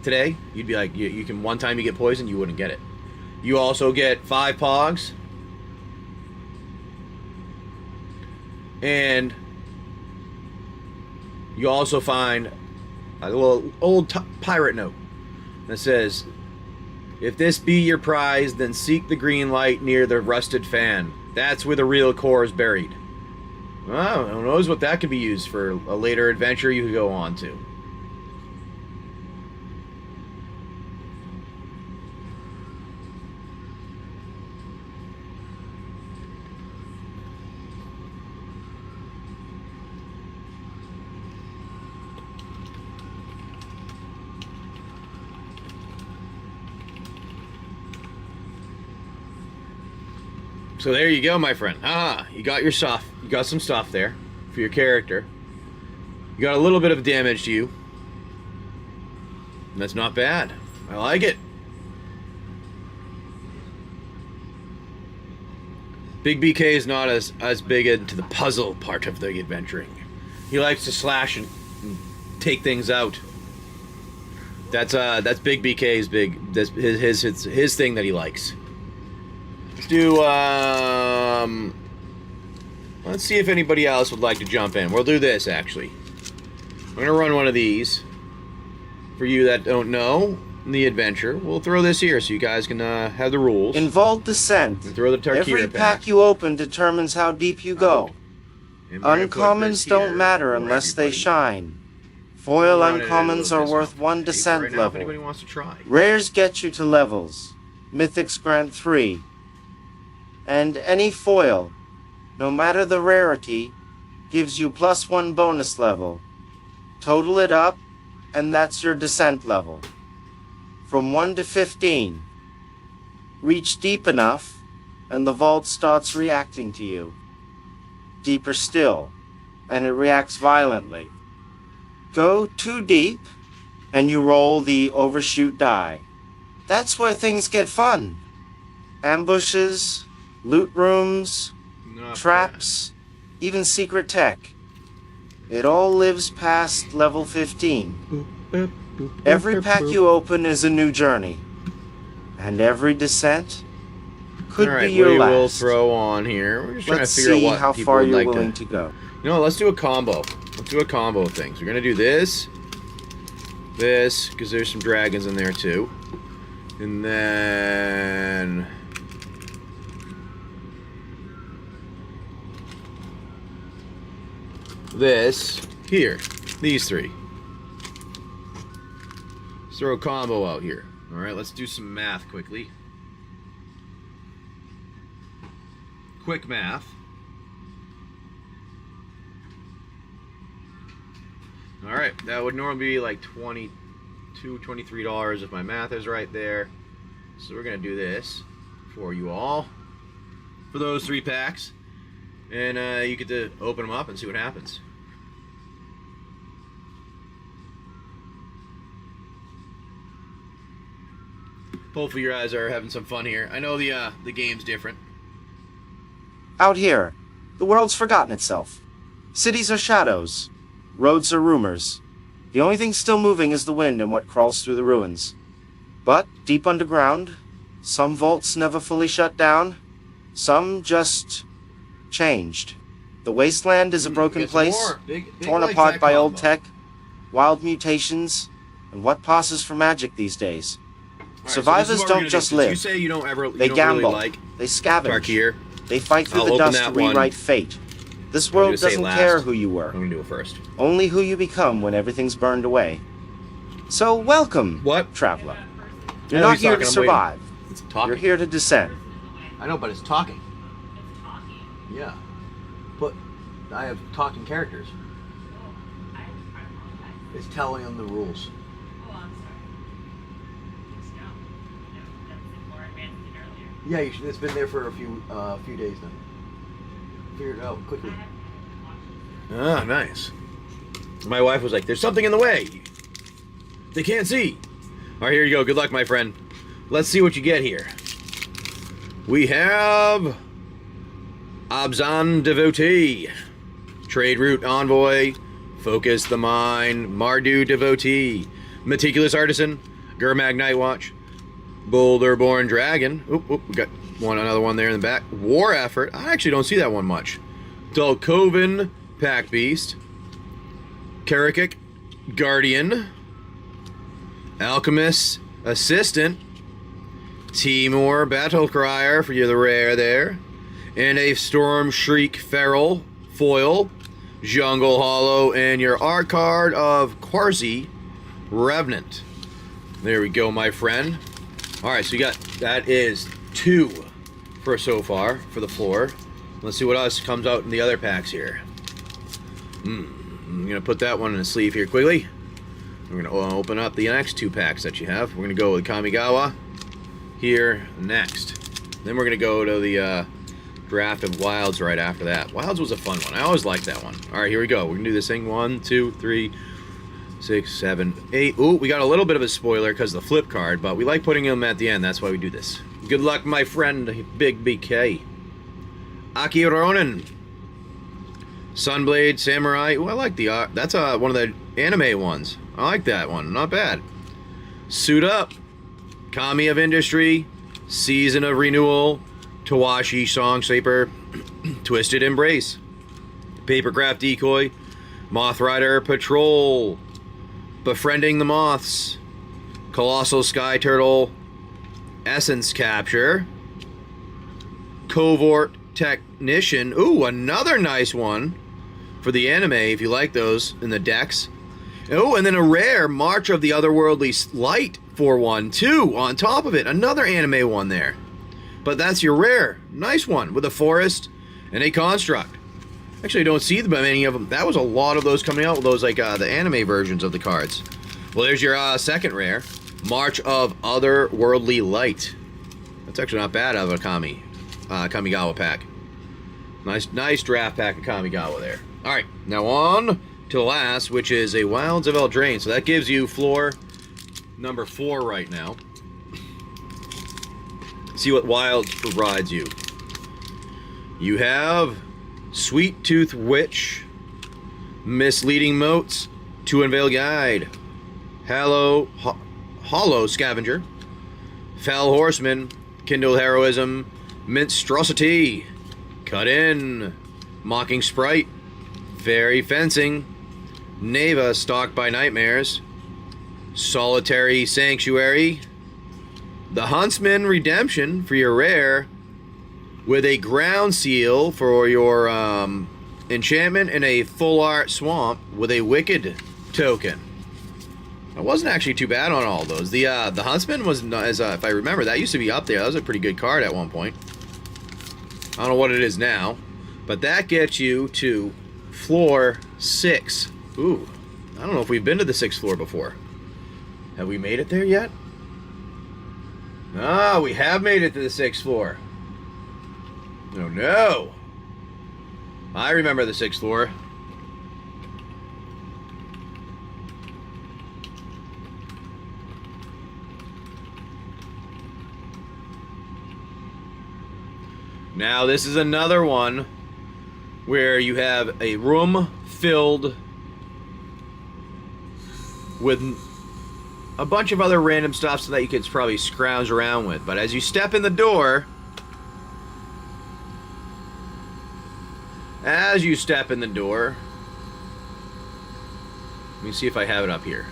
today, you'd be like, you can, one time you get poisoned, you wouldn't get it. You also get 5 pogs, and you also find a little old pirate note that says, if this be your prize, then seek the green light near the rusted fan. That's where the real core is buried. Well, who knows what that could be used for a later adventure you could go on to. So there you go, my friend. You got your stuff. You got some stuff there for your character. You got a little bit of damage to you. And that's not bad. I like it. Big BK is not as big into the puzzle part of the adventuring. He likes to slash and take things out. That's Big BK's big. That's his thing that he likes. Let's do let's see if anybody else would like to jump in. We'll do this actually. I'm gonna run one of these for you that don't know the adventure. We'll throw this here so you guys can have the rules. In Vault Descent, Throw the Tarkir every pack you open determines how deep you go. Uncommons don't matter unless they shine. Foil uncommons are worth 1 descent If level. anybody wants to try. Rares get you to levels. Mythics grant 3. And any foil, no matter the rarity, gives you +1 bonus level. Total it up, and that's your descent level. From 1 to 15. Reach deep enough, and the vault starts reacting to you. Deeper still, and it reacts violently. Go too deep, and you roll the overshoot die. That's where things get fun. Ambushes, loot rooms, traps, even secret tech. It all lives past level 15. Every pack you open is a new journey, and every descent could be your last. We'll throw on here. We're just trying Let's to figure see out what how people far would you're like willing to. to go. You know, let's do a combo. Let's do a combo of things. We're gonna do this, because there's some dragons in there too, and then this here. These three. Let's throw a combo out here. All right, let's do some math quickly. Quick math. All right, that would normally be like $22, $23 if my math is right there. So we're gonna do this for you all for those 3 packs, and you get to open them up and see what happens. Hopefully, you guys are having some fun here. I know the game's different. Out here, the world's forgotten itself. Cities are shadows. Roads are rumors. The only thing still moving is the wind and what crawls through the ruins. But deep underground, some vaults never fully shut down. Some just changed. The wasteland is a broken place, torn apart by old tech, wild mutations, and what passes for magic these days. Survivors don't just live. You say you don't ever. They gamble. They scavenge. Tarkir. They fight through the dust to rewrite fate. This world doesn't care who you were. I'm gonna do it first. Only who you become when everything's burned away. So welcome, traveler. You're not here to survive. It's talking. You're here to descend. I know, but it's talking. Yeah. But I have talking characters. It's telling them the rules. Yeah, you should. It's been there for a few days now. Figure it out quickly. Ah, nice. My wife was like, "There's something in the way. They can't see." All right, here you go. Good luck, my friend. Let's see what you get here. We have Abzan Devotee, Trade Route Envoy, Focus the Mind, Mardu Devotee, Meticulous Artisan, Gurmag Nightwatch, Boulder-born Dragon. Oop, we got another one there in the back. War Effort. I actually don't see that one much. Dulkovan, Pack Beast, Karakik, Guardian, Alchemist, Assistant, Timur, Battle Crier for you, the rare there, and a Storm Shriek Feral foil, Jungle Hollow, and your art card of Quarzi Revenant. There we go, my friend. All right, so you got, that is 2 for so far for the floor. Let's see what else comes out in the other packs here. I'm gonna put that one in the sleeve here quickly. We're gonna open up the next 2 packs that you have. We're gonna go with Kamigawa here next. Then we're gonna go to the draft of Wilds right after that. Wilds was a fun one. I always liked that one. All right, here we go. We're gonna do this thing. 1, 2, 3. 6, 7, 8. Ooh, we got a little bit of a spoiler because of the flip card, but we like putting them at the end. That's why we do this. Good luck, my friend, Big BK. Aki Ronin. Sunblade, Samurai. Ooh, I like the art. That's one of the anime ones. I like that one. Not bad. Suit Up. Kami of Industry. Season of Renewal. Tawashi Song Saper. Twisted Embrace. Papercraft Decoy. Moth Rider Patrol. Befriending the Moths. Colossal Sky Turtle. Essence Capture. Covert Technician. Ooh, another nice one for the anime, if you like those in the decks. Oh, and then a rare March of the Otherworldly Light 4/1/2 on top of it. Another anime one there. But that's your rare. Nice one with a forest and a construct. Actually, I don't see many of them. That was a lot of those coming out with those, like the anime versions of the cards. Well, there's your second rare. March of Otherworldly Light. That's actually not bad out of a Kamigawa pack. Nice draft pack of Kamigawa there. Alright, now on to the last, which is a Wilds of Eldraine. So that gives you floor number 4 right now. See what Wilds provides you. You have Sweet Tooth Witch, Misleading Motes, To Unveil Guide, Hollow Scavenger, Fell Horseman, Kindle Heroism, Monstrosity, Cut In, Mocking Sprite, Fairy Fencing, Neva Stalked by Nightmares, Solitary Sanctuary, the Huntsman Redemption for your rare, with a Ground Seal for your enchantment, and a Full Art Swamp with a Wicked token. It wasn't actually too bad on all those. The Huntsman was, if I remember, that used to be up there. That was a pretty good card at one point. I don't know what it is now, but that gets you to floor 6. Ooh, I don't know if we've been to the 6th floor before. Have we made it there yet? Ah, we have made it to the 6th floor. Oh no! I remember the 6th floor. Now this is another one where you have a room filled with a bunch of other random stuff so that you could probably scrounge around with. But as you step in the door, let me see if I have it up here.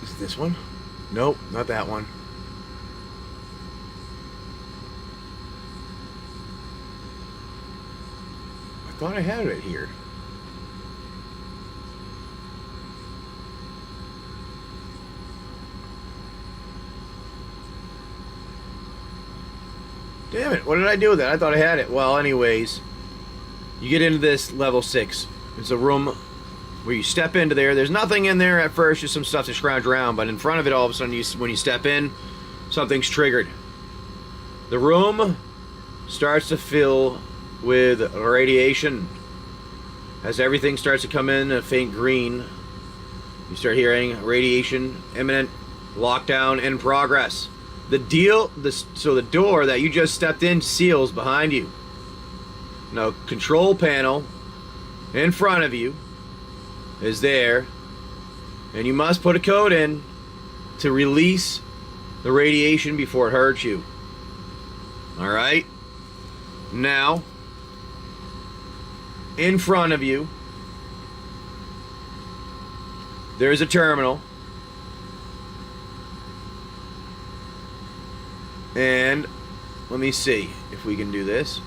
Is it this one? Nope, not that one. I thought I had it here. Damn it, what did I do with that? I thought I had it. Well, anyways, you get into this level 6. It's a room where you step into there. There's nothing in there at first, just some stuff to scrounge around, but in front of it, all of a sudden, when you step in, something's triggered. The room starts to fill with radiation. As everything starts to come in a faint green, you start hearing radiation imminent, lockdown in progress. So the door that you just stepped in seals behind you. Now, control panel in front of you is there, and you must put a code in to release the radiation before it hurts you. Alright? Now, in front of you, there's a terminal, and let me see if we can do this.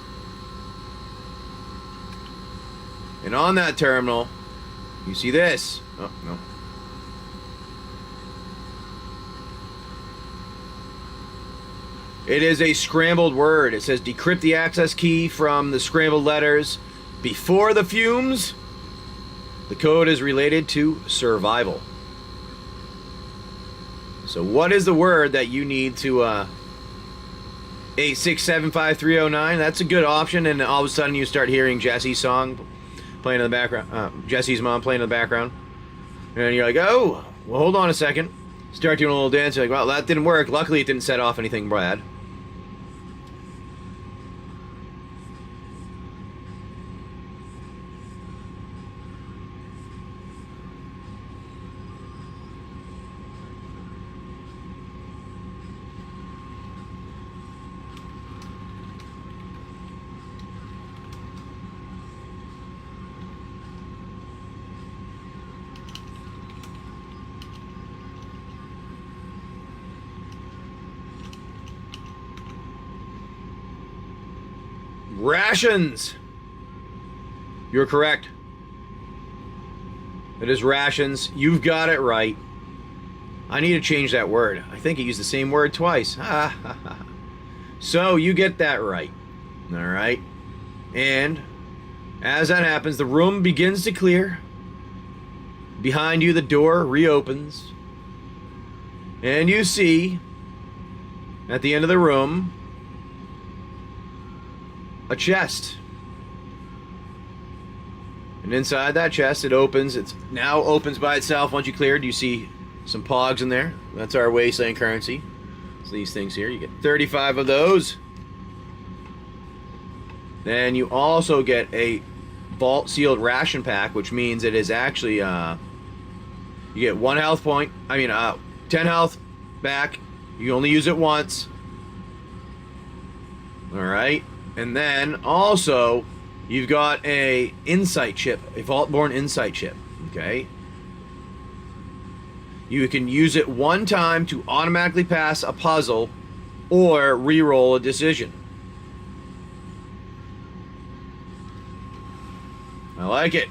And on that terminal, you see this. Oh, no. It is a scrambled word. It says decrypt the access key from the scrambled letters before the fumes. The code is related to survival. So what is the word that you need to 8675309? That's a good option, and all of a sudden you start hearing Jesse's song playing in the background. Jesse's mom playing in the background. And you're like, oh, well, hold on a second. Start doing a little dance. You're like, well, that didn't work. Luckily, it didn't set off anything bad. Rations. You're correct. It is rations. You've got it right. I need to change that word. I think I used the same word twice. So you get that right. All right. And as that happens, the room begins to clear. Behind you, the door reopens. And you see, at the end of the room, a chest. And inside that chest, it opens. It now opens by itself. Once you clear it, you see some pogs in there. That's our wasteland currency. So these things here, you get 35 of those. Then you also get a vault sealed ration pack, which means it is actually you get 1 health point. 10 health back. You only use it once. All right. And then also, you've got a insight chip, a Vault-born insight chip, okay? You can use it one time to automatically pass a puzzle or re-roll a decision. I like it.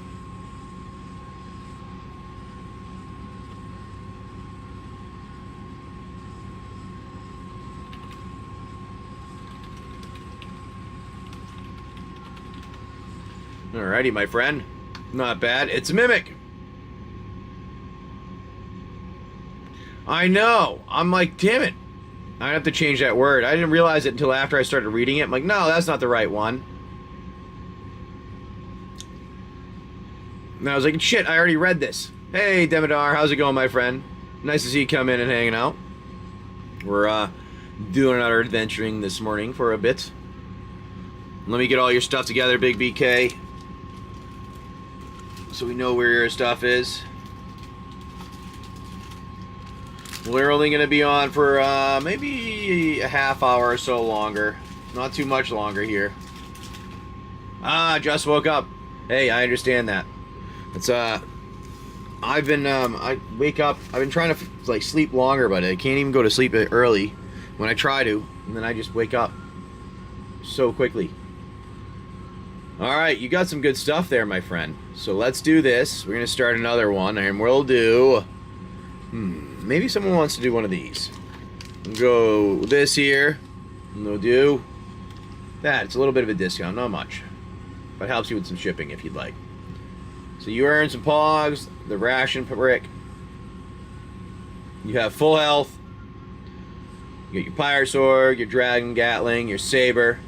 Alrighty, my friend. Not bad. It's a mimic. I know. I'm like, damn it. I have to change that word. I didn't realize it until after I started reading it. I'm like, no, that's not the right one. And I was like, shit, I already read this. Hey, Demodar, how's it going, my friend? Nice to see you come in and hanging out. We're doing our adventuring this morning for a bit. Let me get all your stuff together, Big BK. So we know where your stuff is. We're only going to be on for maybe a half hour or so longer. Not too much longer here. Just woke up. Hey, I understand that. It's I've been I wake up. I've been trying to like sleep longer, but I can't even go to sleep early when I try to, and then I just wake up so quickly. All right, you got some good stuff there, my friend. So let's do this. We're gonna start another one, and we'll do. Maybe someone wants to do one of these. We'll go this here, and we'll do that. It's a little bit of a discount, not much, but it helps you with some shipping if you'd like. So you earn some pogs, the ration brick. You have full health. You get your pirate sword, your dragon gatling, your saber.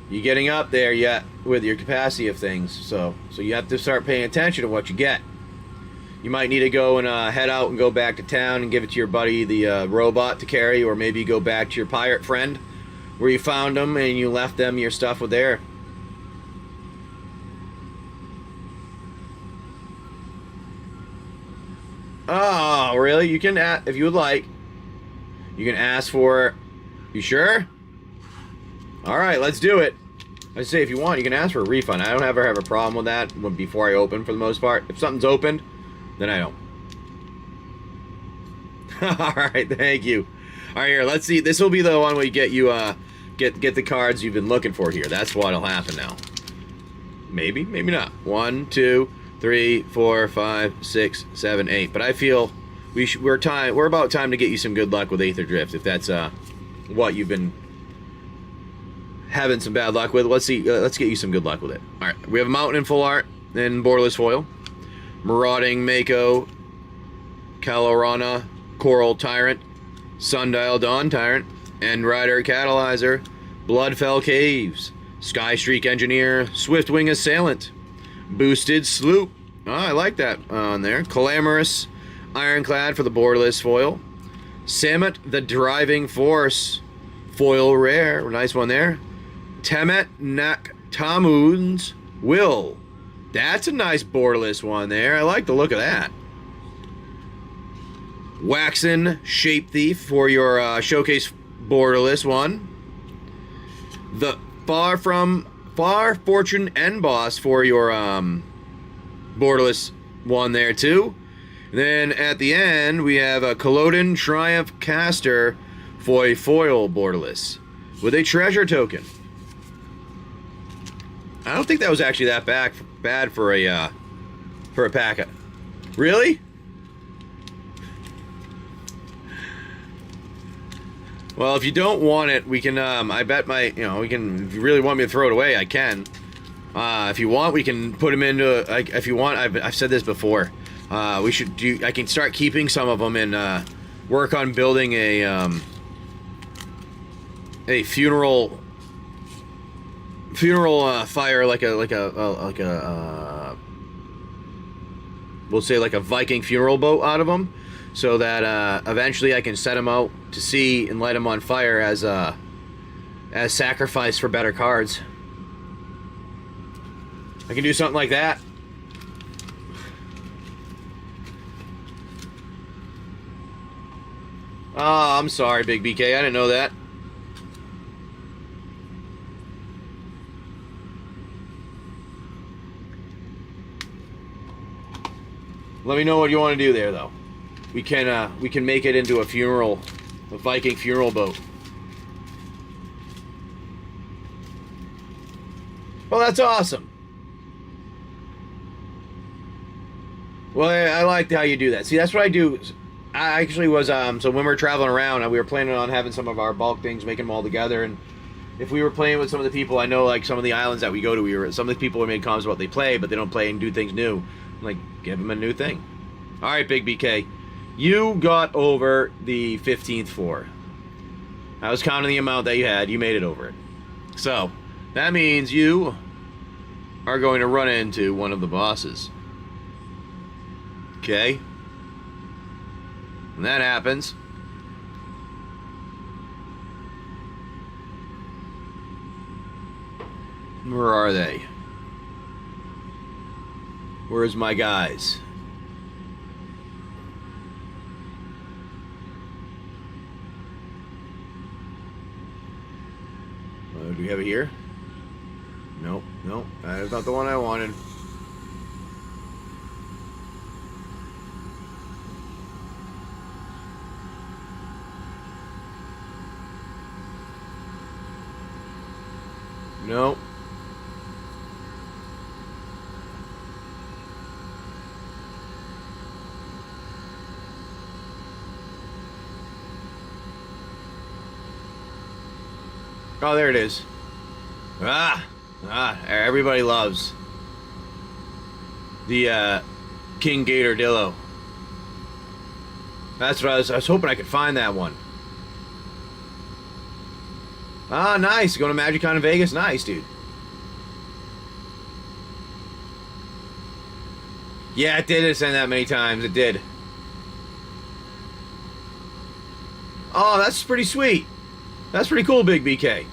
You're getting up there yet with your capacity of things, so you have to start paying attention to what you get. You might need to go and head out and go back to town and give it to your buddy, the robot, to carry, or maybe go back to your pirate friend where you found them and you left them your stuff with there. Oh, really? You can, if you would like, you can ask for. You sure? All right, let's do it. I say if you want, you can ask for a refund. I don't ever have a problem with that before I open, for the most part. If something's opened, then I don't. All right, thank you. All right, here, let's see. This will be the one where you get get the cards you've been looking for here. That's what'll happen now. Maybe, maybe not. 1, 2, 3, 4, 5, 6, 7, 8. But I feel we're about time to get you some good luck with Aether Drift, if that's what you've been having some bad luck with. Let's see. Let's get you some good luck with it. All right, we have Mountain in full art in borderless foil, Marauding Mako, Kalorana, Coral Tyrant, Sundial Dawn Tyrant, End Rider Catalyzer, Bloodfell Caves, Skystreak Engineer, Swiftwing Assailant, Boosted Sloop. Oh, I like that on there. Clamorous Ironclad for the borderless foil. Samet the Driving Force, foil rare. Nice one there. Temet Nak Tamun's Will. That's a nice borderless one there. I like the look of that. Waxen Shape Thief for your showcase borderless one. The Far Fortune End Boss for your borderless one there too. And then at the end we have a Culloden Triumph Caster for a foil borderless with a treasure token. I don't think that was actually that bad for a packet. Really? Well, if you don't want it, we can, I bet we can, if you really want me to throw it away, I can. If you want, we can put them into, if you want, I've said this before, we should do, I can start keeping some of them and, work on building a funeral fire, we'll say like a Viking funeral boat out of them, so that eventually I can set them out to sea and light them on fire as sacrifice for better cards. I can do something like that. Oh, I'm sorry, Big BK. I didn't know that. Let me know what you want to do there, though. We can make it into a Viking funeral boat. Well, that's awesome. Well, I like how you do that. See, that's what I do. I actually was, so when we were traveling around, we were planning on having some of our bulk things, making them all together, and if we were playing with some of the people, I know, like, some of the islands that we go to, some of the people made comments about what they play, but they don't play and do things new. I'm like, give them a new thing. All right, Big BK. You got over the 15th floor. I was counting the amount that you had. You made it over it. So, that means you are going to run into one of the bosses. Okay? When that happens, where are they? Where's my guys? Do we have it here? Nope, nope. That's not the one I wanted. Nope. Oh, there it is. Everybody loves the King Gator Dillo. That's what I was hoping I could find that one. Ah, nice. Going to MagicCon in Vegas? Nice, dude. Yeah, it did send that many times. It did. Oh, that's pretty sweet. That's pretty cool, Big BK.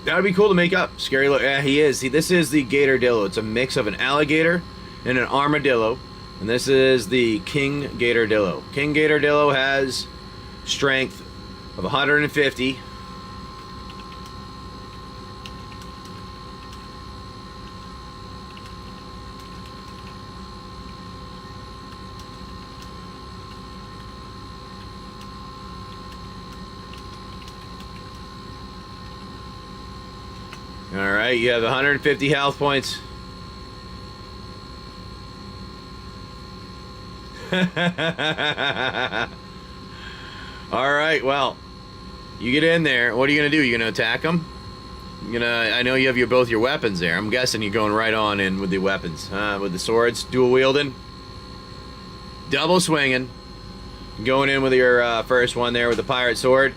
That would be cool to make up. Scary look. Yeah, he is. See, this is the Gator Dillo. It's a mix of an alligator and an armadillo. And this is the King Gator Dillo. King Gator Dillo has strength of 150. Alright, you have 150 health points. All right, well, you get in there. What are you gonna do? You gonna attack them? I know you have both your weapons there. I'm guessing you're going right on in with the weapons, with the swords, dual wielding, double swinging, going in with your first one there with the pirate sword,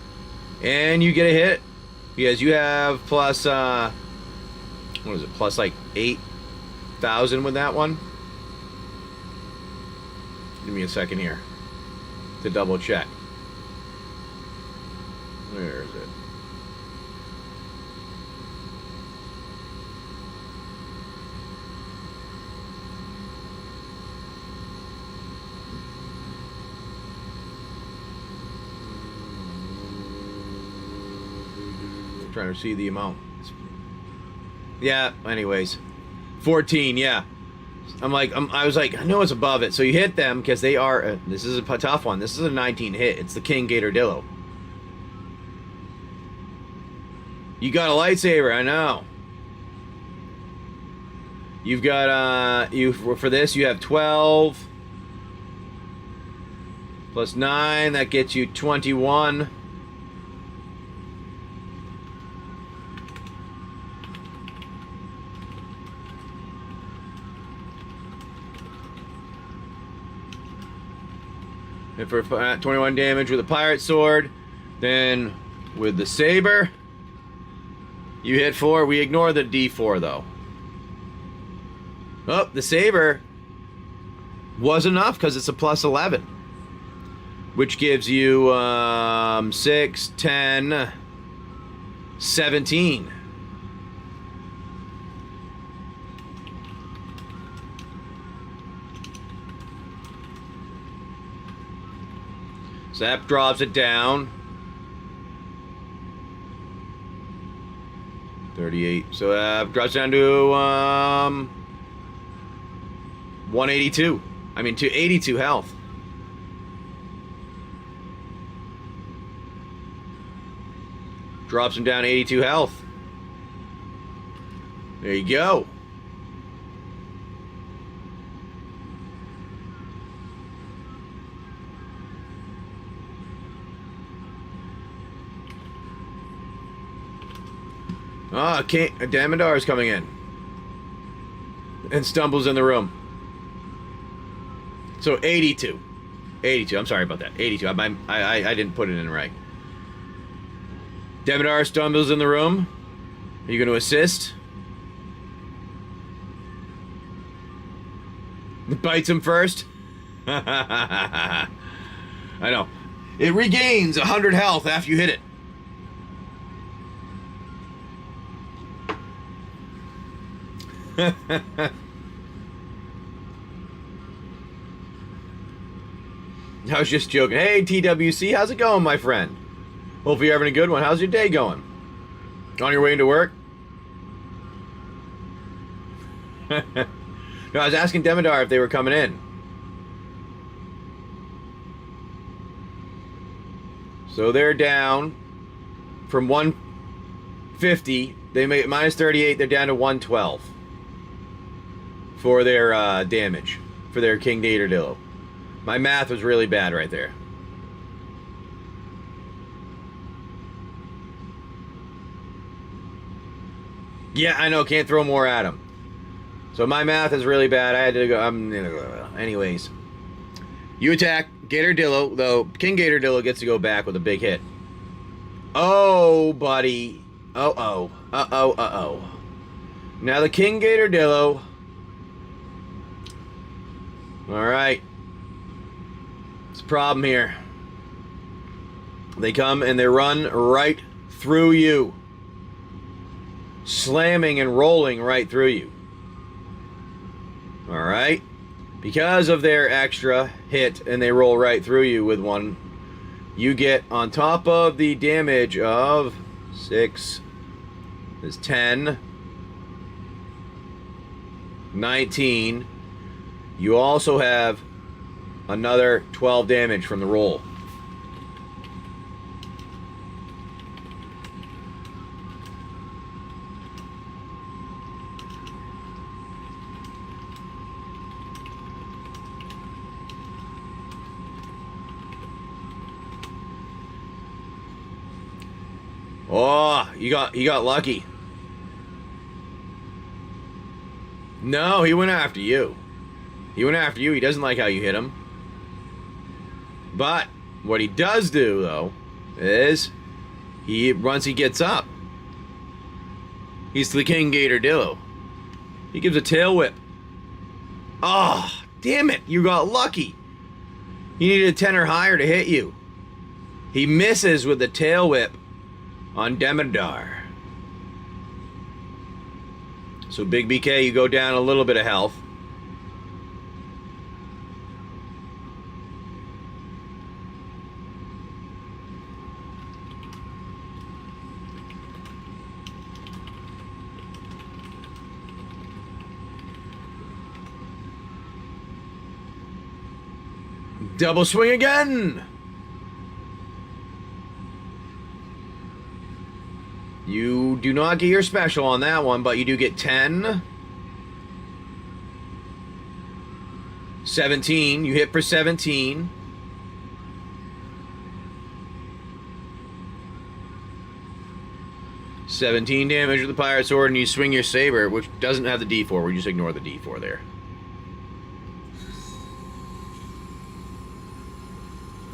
and you get a hit because you have plus what is it? Plus like 8,000 with that one. Give me a second here to double check. Where is it? I'm trying to see the amount. Yeah, anyways. 14, yeah. I was like, I know it's above it. So you hit them because they are, this is a tough one. This is a 19 hit. It's the King Gatordillo. You got a lightsaber, I know. You've got, for this, you have 12. Plus 9, that gets you 21. And for 21 damage with a pirate sword, then with the saber, you hit 4. We ignore the D4 though. Oh, the saber was enough because it's a plus 11, which gives you 6, 10, 17. So that drops it down. 38. So that drops down to 182. I mean, to 82 health. Drops him down to 82 health. There you go. Ah, Damodar's coming in. And stumbles in the room. So 82. 82, I'm sorry about that. 82, I didn't put it in right. Damodar stumbles in the room. Are you going to assist? Bites him first. I know. It regains 100 health after you hit it. I was just joking. Hey, TWC, how's it going, my friend? Hopefully you're having a good one. How's your day going? On your way into work? No, I was asking Demodar if they were coming in. So they're down from 150. They made minus 38. They're down to 112 for their damage for their King Gatordillo. My math was really bad right there. Yeah, I know. Can't throw more at him. So my math is really bad. I had to go. Anyways, you attack Gatordillo, though. King Gatordillo gets to go back with a big hit. Oh, buddy. Uh-oh. Uh-oh. Uh-oh. Now the King Gatordillo. All right. It's a problem here. They come and they run right through you. Slamming and rolling right through you. All right. Because of their extra hit and they roll right through you with one, you get on top of the damage of 6 is 10, 19. You also have another 12 damage from the roll. Oh, he got lucky. No, he went after you. He went after you. He doesn't like how you hit him. But what he does do, though, is once he gets up, he's the King Gatordillo. He gives a tail whip. Oh, damn it. You got lucky. He needed a 10 or higher to hit you. He misses with the tail whip on Demodar. So Big BK, you go down a little bit of health. Double swing again. You do not get your special on that one, but you do get 10. 17. You hit for 17. $17 damage with the Pirate Sword, and you swing your saber, which doesn't have the D4. We just ignore the D4 there.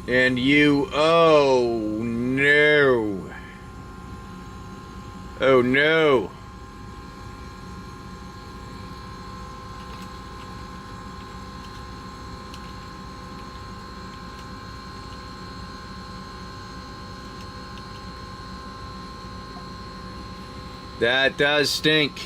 And you... Oh, no. Oh, no. That does stink.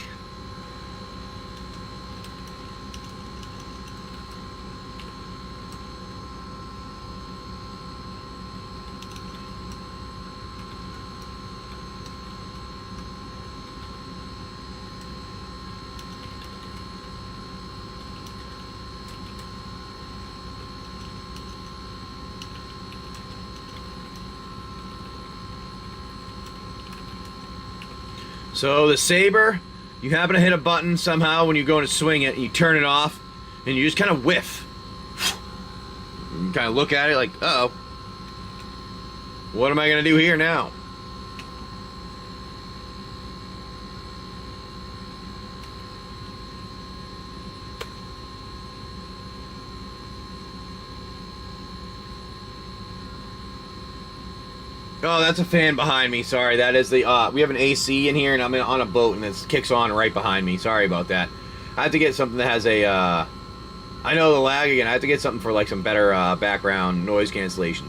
So the saber, you happen to hit a button somehow when you're going to swing it, and you turn it off, and you just kind of whiff. You kind of look at it like, uh-oh. What am I going to do here now? Oh, that's a fan behind me. Sorry, that is the, we have an AC in here, and I'm on a boat, and it kicks on right behind me. Sorry about that. I have to get something that has a, I know the lag again. I have to get something for, like, some better, background noise cancellation.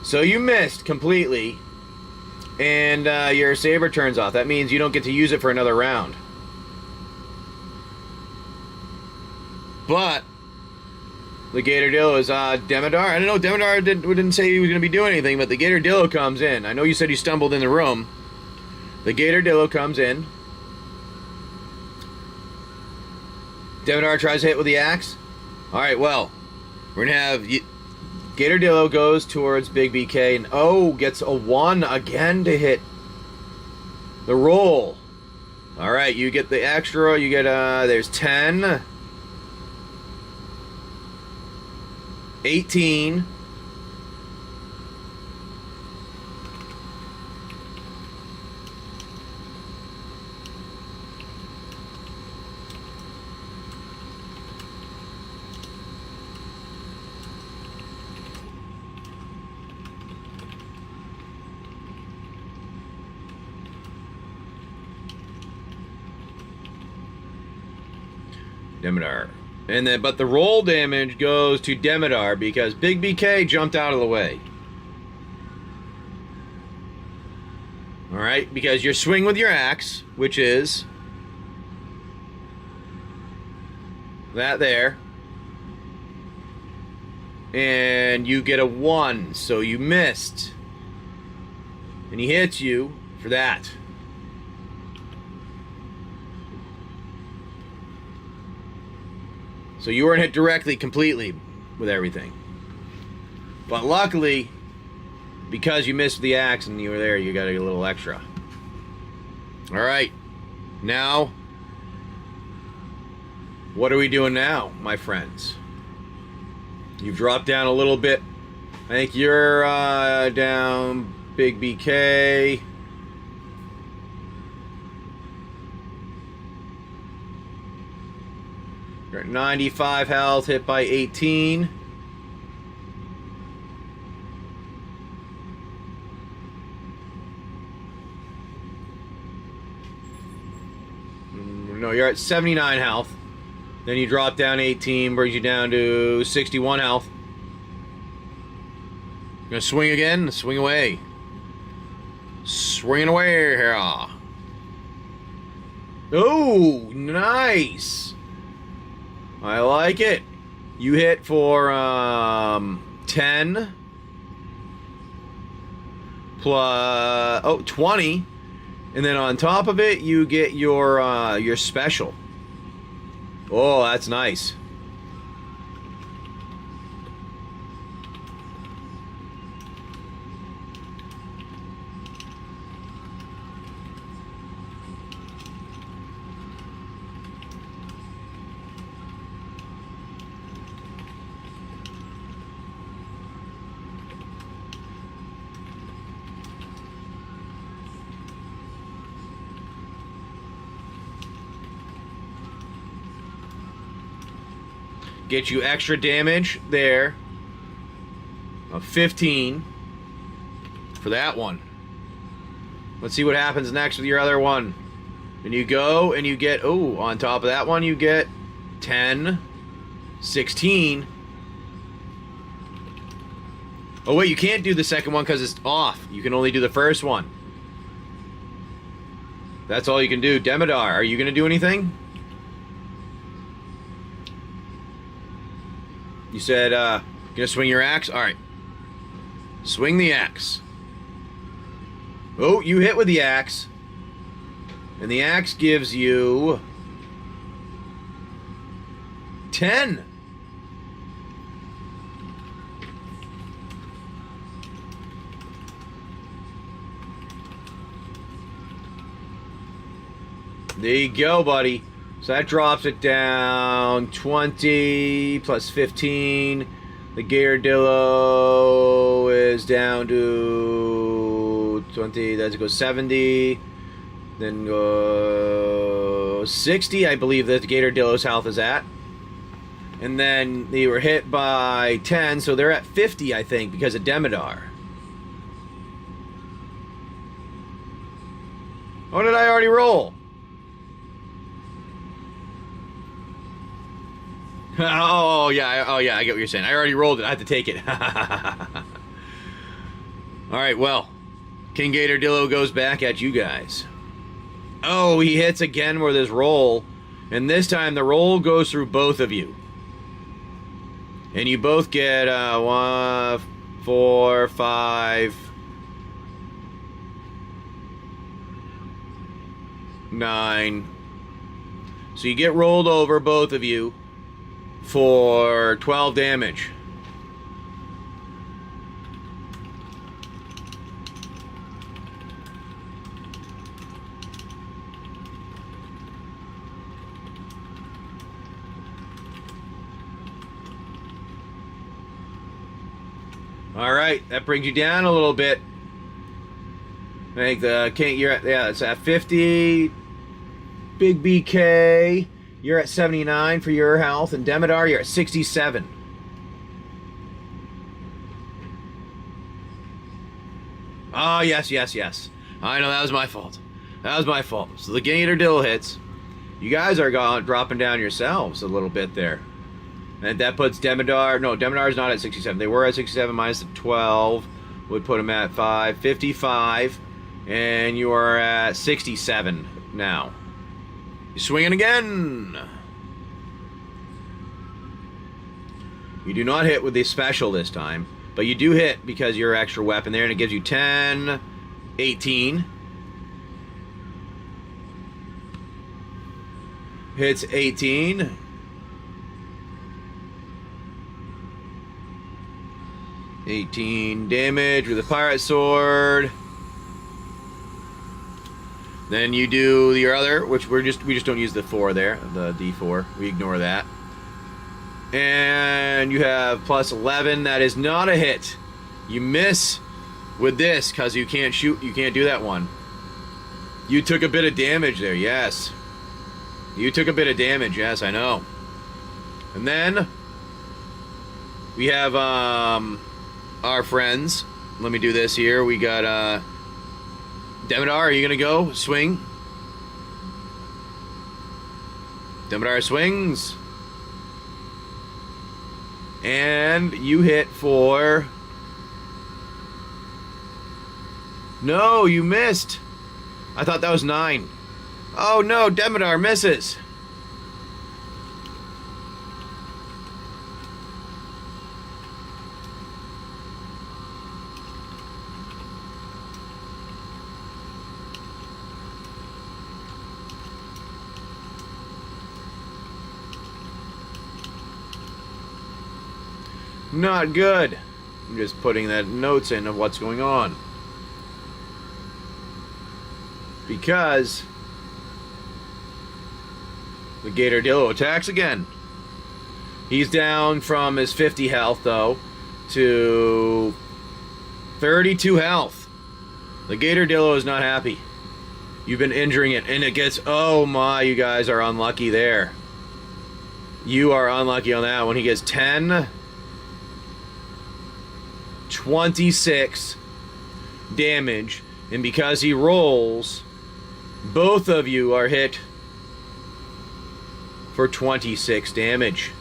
So you missed completely, and, your saber turns off. That means you don't get to use it for another round. But the Gatordillo is Demodar. I don't know, Demodar didn't say he was going to be doing anything, but the Gatordillo comes in. I know you said you stumbled in the room. The Gatordillo comes in. Demodar tries to hit with the axe. Alright, well, we're going to have... Gatordillo goes towards Big BK, and oh, gets a 1 again to hit the roll. Alright, you get the extra. You get, there's 10... 18. Demodar. And then, but the roll damage goes to Demodar because Big BK jumped out of the way. Alright, because you swing with your axe, which is that there. And you get a 1, so you missed. And he hits you for that. So you weren't hit directly, completely, with everything. But luckily, because you missed the axe and you were there, you got a little extra. Alright. Now, what are we doing now, my friends? You've dropped down a little bit. I think you're down, Big BK. You're at 95 health, hit by 18. No, you're at 79 health. Then you drop down 18, brings you down to 61 health. Gonna swing again, swing away. Swinging away here. Oh, nice. I like it. You hit for 10 plus 20, and then on top of it you get your special. Oh, that's nice. Get you extra damage there of 15 for that one. Let's see what happens next with your other one. And you go and you get, oh, on top of that one you get 10, 16. Oh wait, you can't do the second one because it's off. You can only do the first one. That's all you can do. Demodar, are you going to do anything? You said, gonna swing your axe? Alright. Swing the axe. Oh, you hit with the axe. And the axe gives you 10. There you go, buddy. So that drops it down 20 plus 15. The Ghidorah is down to 20. That goes 70. Then go 60, I believe that the Ghidorah's health is at. And then they were hit by 10, so they're at 50, I think, because of Demodar. Oh, did I already roll? Oh yeah, I get what you're saying. I already rolled it. I have to take it. Alright, well. King Ghidorah goes back at you guys. Oh, he hits again with his roll. And this time the roll goes through both of you. And you both get 1, 4, 5, 9. So you get rolled over, both of you, for 12 damage. All right, that brings you down a little bit. I think the king, you're at, yeah, it's at 50. Big BK, you're at 79 for your health, and Demodar, you're at 67. Oh, yes, yes, yes. I know, that was my fault. That was my fault. So the Ghidorah hits. You guys are dropping down yourselves a little bit there. And that puts Demodar, no, Demodar's not at 67. They were at 67 minus the 12. Would put them at 55. And you are at 67 now. You're swinging again. You do not hit with the special this time. But you do hit because you're extra weapon there. And it gives you 10, 18. Hits 18. Damage with a pirate sword. Then you do your other, which we just don't use the 4 there, the D4. We ignore that. And you have plus 11. That is not a hit. You miss with this because you can't shoot. You can't do that one. You took a bit of damage there. Yes. You took a bit of damage. Yes, I know. And then we have our friends. Let me do this here. We got Demidar, are you gonna go? Swing. Demidar swings. And you hit for... No, you missed. I thought that was 9. Oh no, Demidar misses. Not good. I'm just putting that notes in of what's going on. Because the Gatordillo attacks again. He's down from his 50 health, though, to 32 health. The Gatordillo is not happy. You've been injuring it, and it gets... Oh my, you guys are unlucky there. You are unlucky on that one. He gets 10... 26 damage, and because he rolls, both of you are hit for 26 damage.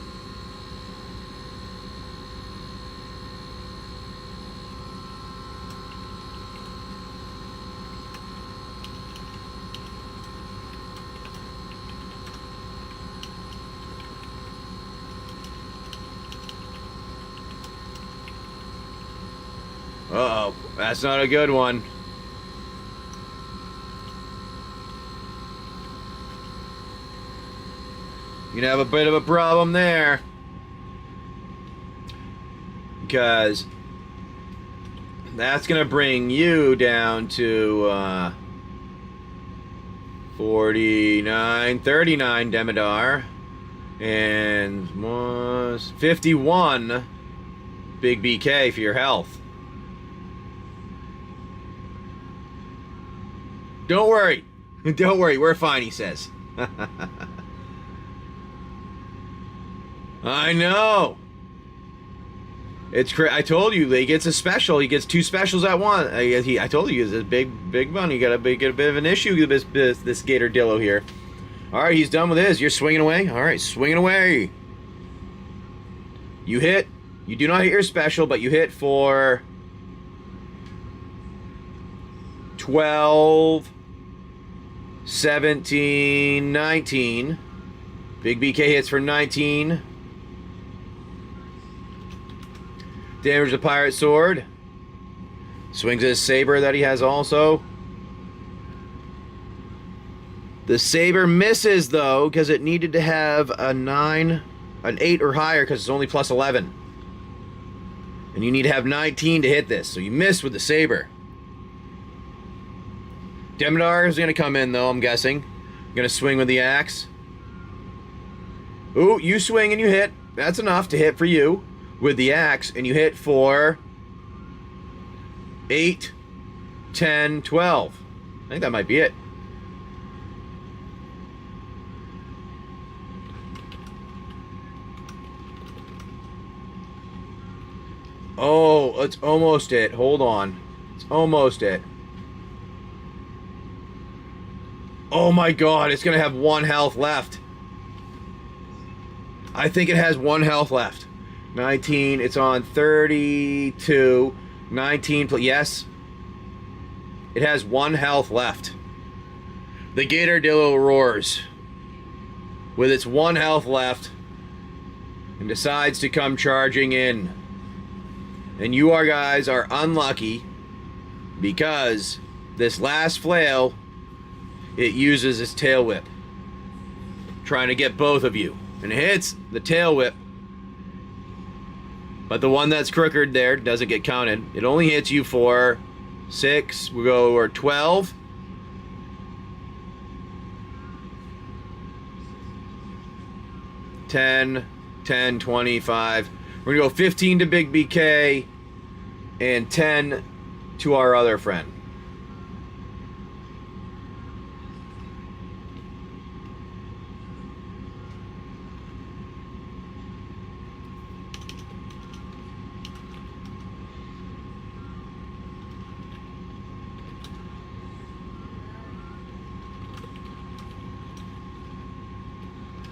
Uh-oh, that's not a good one. You're gonna have a bit of a problem there. Because that's gonna bring you down to 49, 39 Demidar. And was 51 Big BK for your health. Don't worry. Don't worry. We're fine, he says. I know. It's I told you, he gets a special. He gets 2 specials at once. I told you, he's a big one. You got to get a bit of an issue with this Gatordillo here. All right, he's done with his. You're swinging away. All right, swinging away. You hit. You do not hit your special, but you hit for 12... 17, 19. Big BK hits for 19. Damage the Pirate Sword. Swings his Saber that he has also. The Saber misses, though, because it needed to have a 9, an 8 or higher, because it's only plus 11. And you need to have 19 to hit this, so you missed with the Saber. Demidar is going to come in, though, I'm guessing. Going to swing with the axe. Ooh, you swing and you hit. That's enough to hit for you with the axe. And you hit for 8, 10, 12. I think that might be it. Oh, it's almost it. Hold on. It's almost it. Oh my god, it's going to have 1 health left. I think it has 1 health left. 19, it's on 32. 19, yes. It has 1 health left. The Gatordillo roars with its 1 health left and decides to come charging in. And you guys are unlucky because this last flail, it uses its tail whip, trying to get both of you. And it hits the tail whip, but the one that's crooked there doesn't get counted. It only hits you for 6, or 12. $10, 10, 25. We're gonna go 15 to Big BK and 10 to our other friend.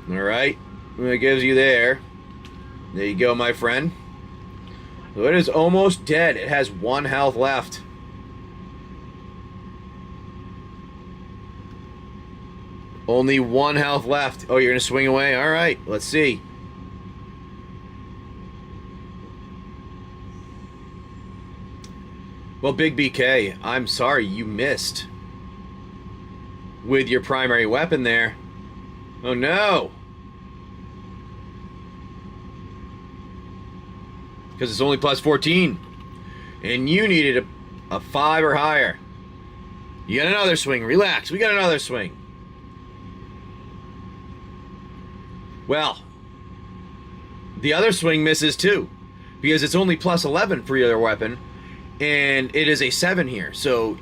Alright. It gives you there. There you go, my friend. So it is almost dead. It has 1 health left. Only 1 health left. Oh, you're going to swing away? Alright, let's see. Well, Big BK, I'm sorry you missed with your primary weapon there. Oh no! Because it's only plus 14. And you needed a 5 or higher. You got another swing. Relax. We got another swing. Well, the other swing misses too. Because it's only plus 11 for your weapon. And it is a 7 here. So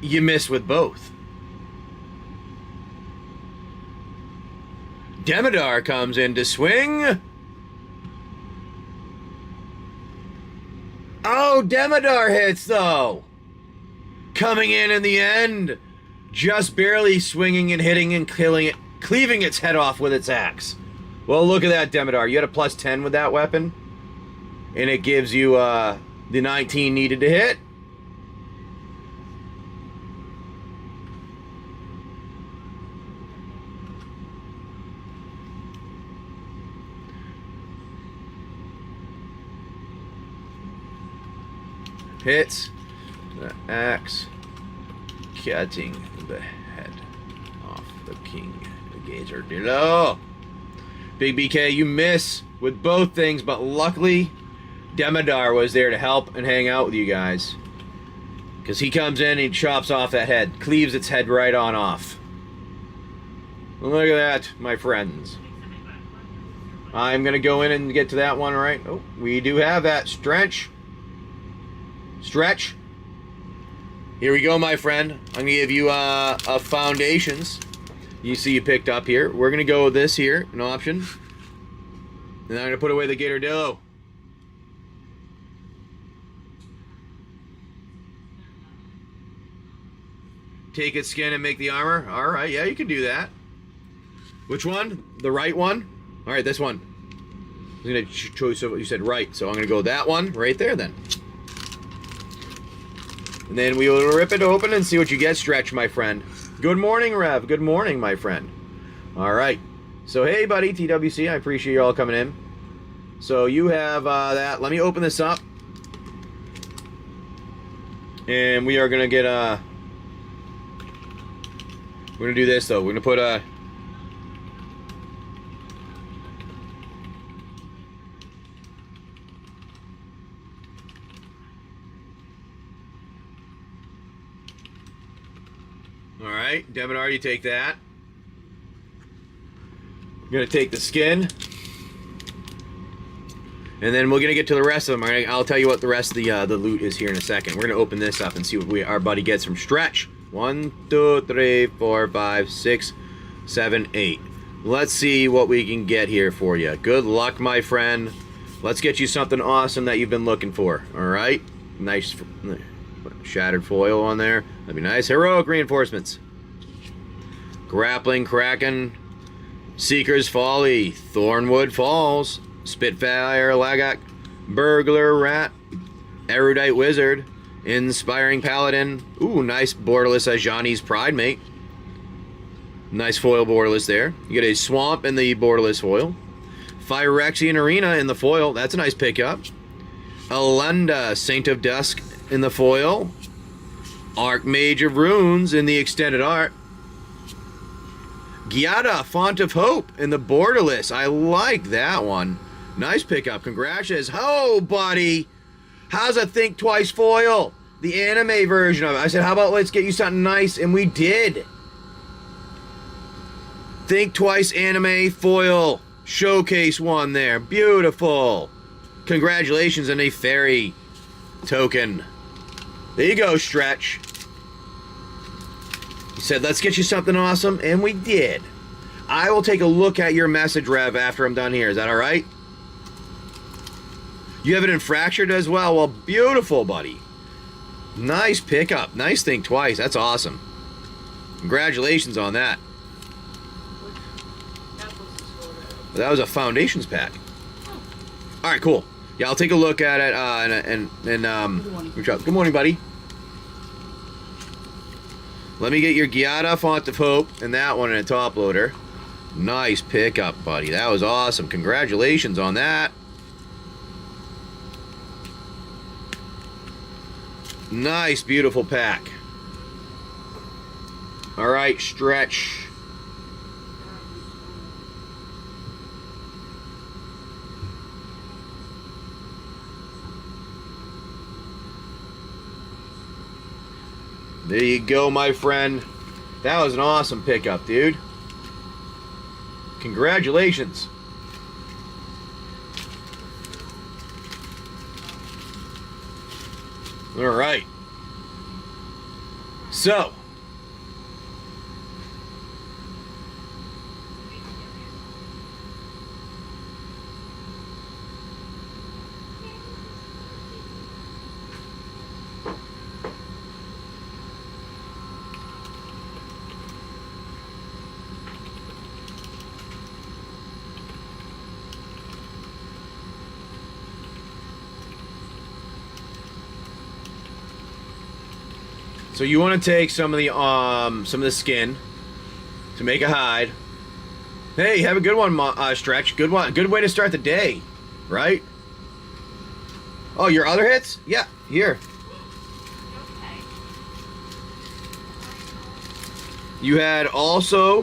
you miss with both. Demodar comes in to swing. Oh, Demodar hits, though. Coming in the end. Just barely swinging and hitting and killing it. Cleaving its head off with its axe. Well, look at that, Demodar. You had a plus 10 with that weapon. And it gives you the 19 needed to hit. Hits the axe, cutting the head off the king gazer below. Big BK, you miss with both things, but luckily Demodar was there to help and hang out with you guys. Because he comes in and he chops off that head, cleaves its head right on off. Look at that, my friends. I'm going to go in and get to that one, right? Oh, we do have that. Stretch. Stretch. Here we go, my friend. I'm going to give you a foundations. You see you picked up here. We're going to go with this here, an option. And I'm going to put away the Gatordillo. Take its skin and make the armor. All right, yeah, you can do that. Which one? The right one? All right, this one. I was going to choose what you said right, so I'm going to go with that one right there then. And then we will rip it open and see what you get, Stretch, my friend. Good morning, Rev. Good morning, my friend. All right. So, hey, buddy, TWC. I appreciate you all coming in. So, you have that. Let me open this up. And we are going to get a... We're going to do this, though. We're going to put a... Alright, Demodar, you take that. I'm going to take the skin. And then we're going to get to the rest of them. I'll tell you what the rest of the loot is here in a second. We're going to open this up and see what our buddy gets from Stretch. 1, 2, 3, 4, 5, 6, 7, 8. Let's see what we can get here for you. Good luck, my friend. Let's get you something awesome that you've been looking for. Alright? Nice shattered foil on there. That'd be nice. Heroic reinforcements. Grappling Kraken. Seeker's Folly. Thornwood Falls. Spitfire Lagak. Burglar Rat. Erudite Wizard. Inspiring Paladin. Ooh, nice borderless Ajani's Pride Mate. Nice foil borderless there. You get a Swamp in the borderless foil. Phyrexian Arena in the foil. That's a nice pickup. Alenda, Saint of Dusk in the foil. Archmage of Runes in the extended art. Gyata, Font of Hope in the borderless. I like that one. Nice pickup. Congratulations. Oh, buddy. How's a Think Twice foil? The anime version of it. I said, how about let's get you something nice? And we did. Think Twice anime foil. Showcase one there. Beautiful. Congratulations on a fairy token. There you go, Stretch. He said, let's get you something awesome, and we did. I will take a look at your message, Rev, after I'm done here. Is that all right? You have it in Fractured as well. Well, beautiful, buddy. Nice pickup. Nice Think Twice. That's awesome. Congratulations on that. That was a Foundations pack. All right, cool. Yeah, I'll take a look at it. Good morning, buddy. Let me get your Giada Font of Hope and that one in a top loader. Nice pickup, buddy. That was awesome. Congratulations on that. Nice, beautiful pack. All right, stretch. There you go, my friend. That was an awesome pickup, dude. Congratulations. All right. So, you want to take some of the skin to make a hide. Hey, have a good one, Stretch. Good one. Good way to start the day, right? Oh, your other hits? Yeah, here. You had also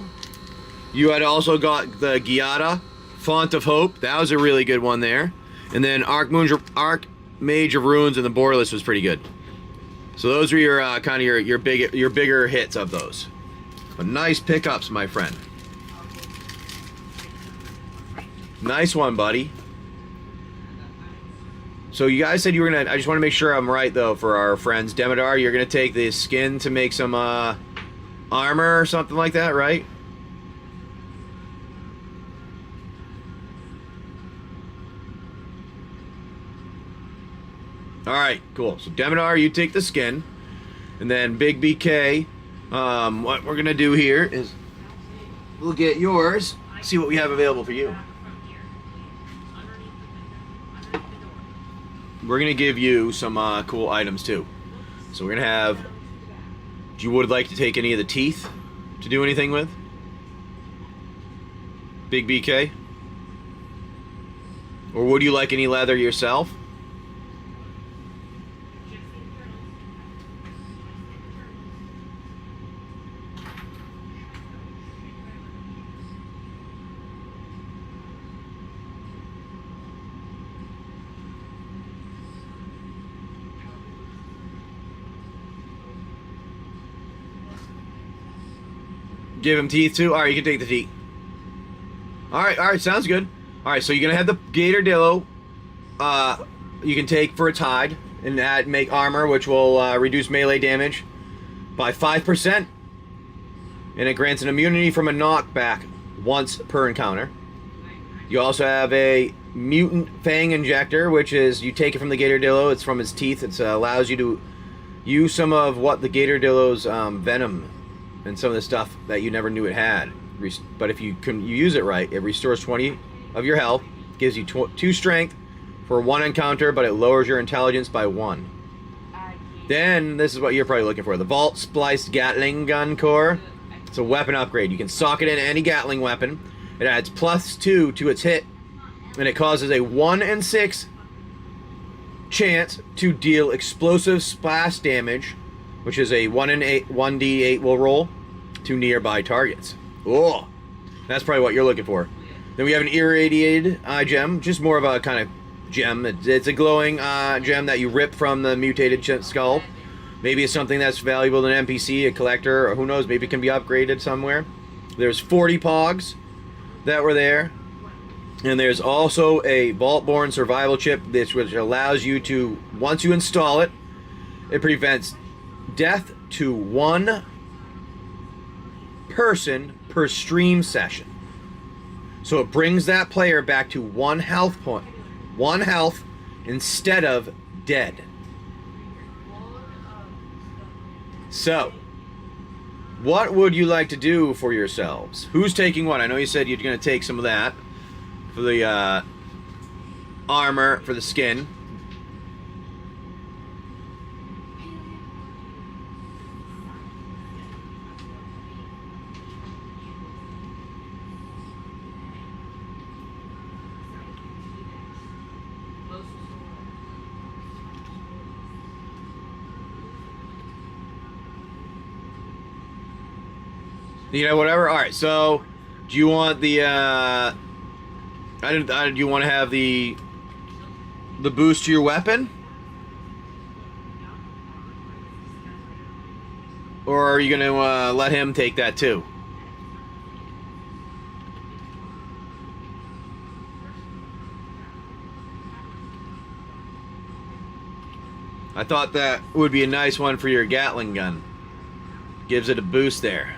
got the Giada Font of Hope. That was a really good one there. And then Archmage of Runes and the Borderless was pretty good. So those are your kind of your bigger hits of those. But nice pickups, my friend. Nice one, buddy. So you guys said you were gonna. I just want to make sure I'm right though for our friends. Demodar, you're gonna take the skin to make some armor or something like that, right? Alright, cool. So Demodar, you take the skin. And then Big BK, what we're going to do here is we'll get yours, see what we have available for you. We're going to give you some cool items too. So we're going to have, you would like to take any of the teeth to do anything with? Big BK? Or would you like any leather yourself? Give him teeth too? Alright, you can take the teeth. Alright, sounds good. Alright, so you're gonna have the Gator Dillo you can take for its hide and make armor, which will reduce melee damage by 5%. And it grants an immunity from a knockback once per encounter. You also have a Mutant Fang Injector, which is, you take it from the Gator Dillo, it's from its teeth. It allows you to use some of what the Gator Dillo's venom and some of the stuff that you never knew it had. But if you use it right, it restores 20 of your health, gives you 2 strength for 1 encounter, but it lowers your intelligence by 1. Then, this is what you're probably looking for, the Vault Spliced Gatling Gun Core. It's a weapon upgrade. You can sock it into any Gatling weapon. It adds +2 to its hit, and it causes a 1 in 6 chance to deal explosive splash damage, which is a 1d8 will roll to nearby targets. Oh, that's probably what you're looking for. Then we have an irradiated gem, just more of a kind of gem. It's a glowing gem that you rip from the mutated skull. Maybe it's something that's valuable to an NPC, a collector, or who knows, maybe it can be upgraded somewhere. There's 40 pogs that were there. And there's also a Vault-Born survival chip, which allows you to, once you install it, it prevents death to 1 person per stream session. So it brings that player back to 1 health point, 1 health instead of dead. So, what would you like to do for yourselves? Who's taking what? I know you said you're going to take some of that. for the armor, for the skin. You know, whatever. All right. So, do you want the? Do you want to have the boost to your weapon, or are you gonna let him take that too? I thought that would be a nice one for your Gatling gun. Gives it a boost there.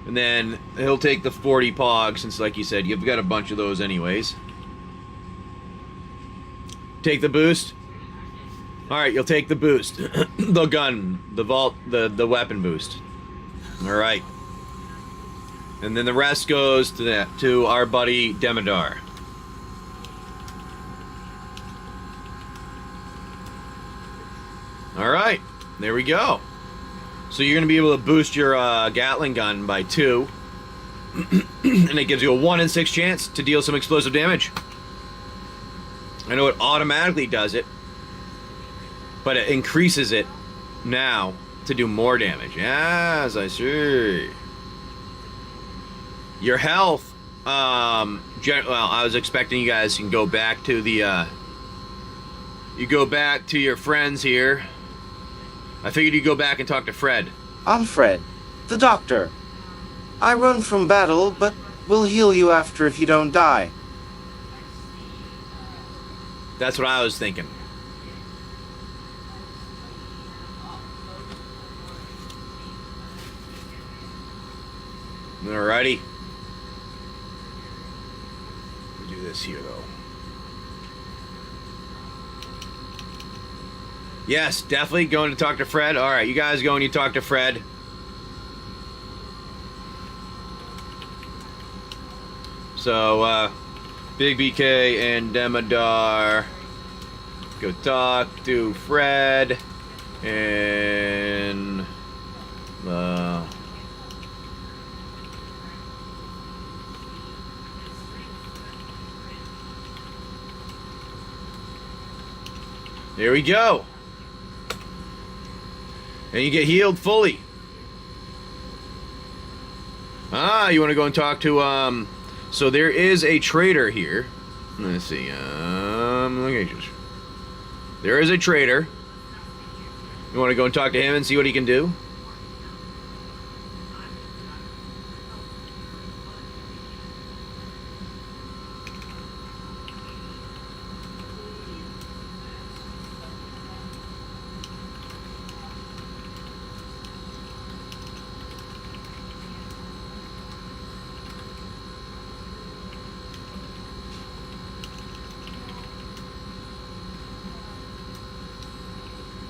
And then he'll take the 40 Pog, since, like you said, you've got a bunch of those anyways. Take the boost. Alright, you'll take the boost. The gun, the vault, the weapon boost. Alright. And then the rest goes to our buddy Demodar. Alright, there we go. So you're going to be able to boost your Gatling gun by 2. And it gives you a 1 in 6 chance to deal some explosive damage. I know it automatically does it, but it increases it now to do more damage. Yes, I see. Your health, well, I was expecting you guys can go back to the, you go back to your friends here. I figured you'd go back and talk to Fred. I'm Fred, the doctor. I run from battle, but will heal you after if you don't die. That's what I was thinking. Alrighty. We'll do this here, though. Yes, definitely going to talk to Fred. Alright, you guys go and you talk to Fred. So, Big BK and Demodar go talk to Fred. And... there we go. And you get healed fully. Ah, you want to go and talk to, so there is a trader here. Let's see, locations. There is a trader. You want to go and talk to him and see what he can do?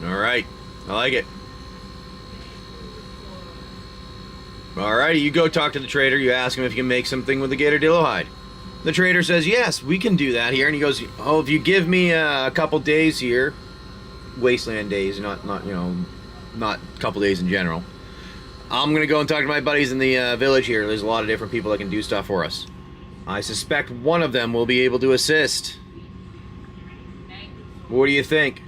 Alright, I like it. Alrighty, you go talk to the trader. You ask him if you can make something with the Gator Dillo hide. The trader says, yes, we can do that here. And he goes, oh, if you give me a couple days here, wasteland days, not you know, not a couple days in general, I'm going to go and talk to my buddies in the village here. There's a lot of different people that can do stuff for us. I suspect one of them will be able to assist. What do you think?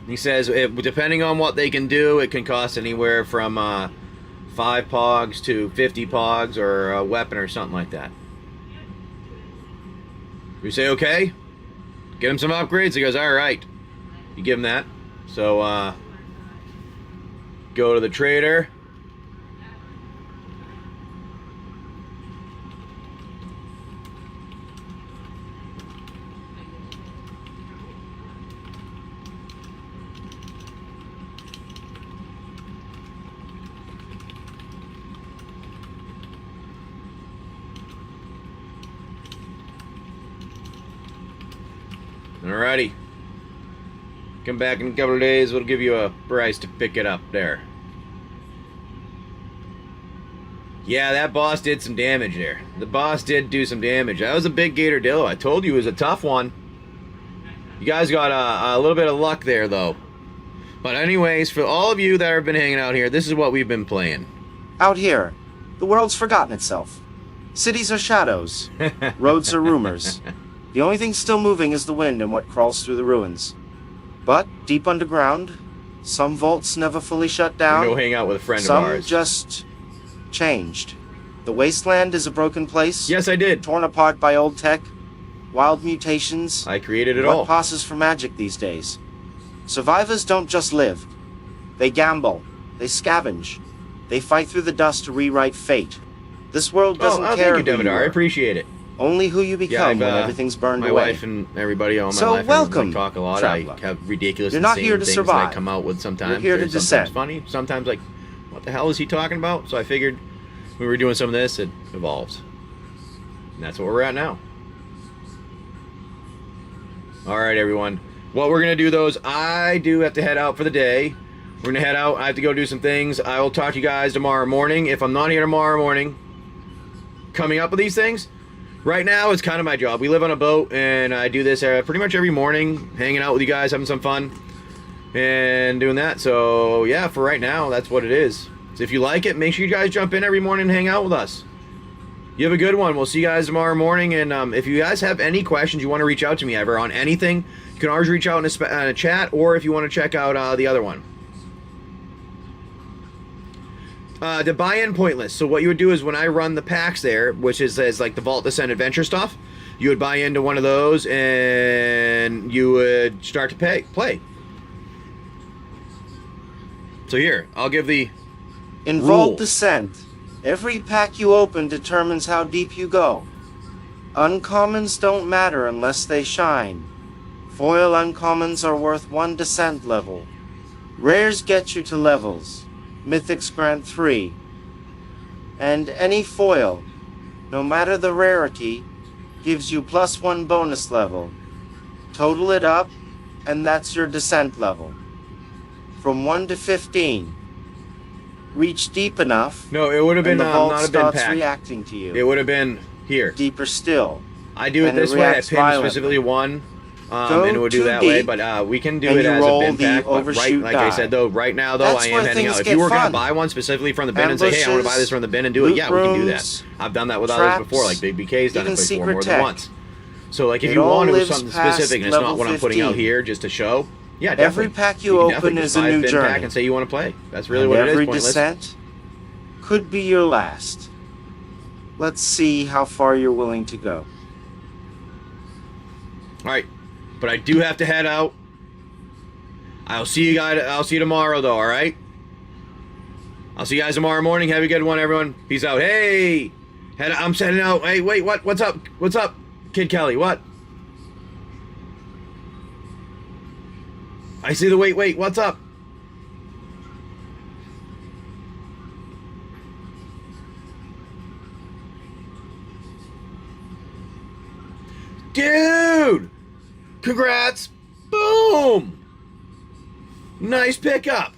He says, depending on what they can do, it can cost anywhere from 5 Pogs to 50 Pogs or a weapon or something like that. We say, okay, get him some upgrades. He goes, all right. You give him that. So, go to the trader. Alrighty. Come back in a couple of days. We'll give you a price to pick it up there. Yeah, that boss did some damage there. The boss did do some damage. That was a big Gatordillo. I told you it was a tough one. You guys got a little bit of luck there, though. But anyways, for all of you that have been hanging out here, this is what we've been playing. Out here, the world's forgotten itself. Cities are shadows. Roads are rumors. The only thing still moving is the wind and what crawls through the ruins. But deep underground, some vaults never fully shut down. Go hang out with a friend of Some ours. just changed. The wasteland is a broken place. Yes, I did. Torn apart by old tech, wild mutations. I created it what all. passes for magic these days? Survivors don't just live. They gamble. They scavenge. They fight through the dust to rewrite fate. This world doesn't care thank you, who you Demeter. I are. appreciate it. Only who you become when I've, everything's burned my away. wife and everybody all my So life. welcome, I talk a lot. traveler. I have ridiculous, You're not insane here to things survive. that I come out with sometimes. You're here to They're sometimes descend. funny. Sometimes like, what the hell is he talking about? So I figured we were doing some of this. It evolves, and that's where we're at now. All right, everyone. What we're gonna do though is I do have to head out for the day. We're gonna head out. I have to go do some things. I will talk to you guys tomorrow morning. If I'm not here tomorrow morning, coming up with these things. Right now, it's kind of my job. We live on a boat, and I do this pretty much every morning, hanging out with you guys, having some fun, and doing that. So, yeah, for right now, that's what it is. So if you like it, make sure you guys jump in every morning and hang out with us. You have a good one. We'll see you guys tomorrow morning, and if you guys have any questions you want to reach out to me ever on anything, you can always reach out in a chat, or if you want to check out the other one. The buy-in pointless. So what you would do is when I run the packs there, which is like the Vault Descent Adventure stuff, you would buy into one of those and you would start to play. So here, I'll give the In rules. Vault Descent, every pack you open determines how deep you go. Uncommons don't matter unless they shine. Foil uncommons are worth 1 descent level. Rares get you to levels. Mythics grant 3. And any foil, no matter the rarity, gives you +1 bonus level. Total it up, and that's your descent level. From 1 to 15. Reach deep enough, No, it would have been and the vault not a bin starts pack. reacting to you. It would have been here. Deeper still. I do it and it this way. I reacts pin violently. specifically one, Go and it would do too that way. deep, But we can do and it you as a roll bin the pack. But right, overshoot like I die. said though, right now though, That's I am where heading things out. If get you were gonna fun. buy one specifically from the bin and say, hey, I want to buy this from the bin and do it, loot yeah, we can do that. rooms, I've done that with traps, others before, like Big BK's done even it before secret more tech. than once. So like if It you all wanted lives something past specific and it's not level what I'm putting out 15. here just to show, yeah, Every definitely. pack you can open definitely is just a buy new bin journey. pack and say you want to play. That's really and what it is. every Pointless. descent could be your last. Let's see how far you're willing to go. All right, but I do have to head out. I'll see you guys. I'll see you tomorrow, though. All right. I'll see you guys tomorrow morning. Have a good one, everyone. Peace out. Hey, I'm sending out. Hey, wait, what? What's up? What's up, Kid Kelly? What? I see the wait. What's up? Dude! Congrats! Boom! Nice pickup.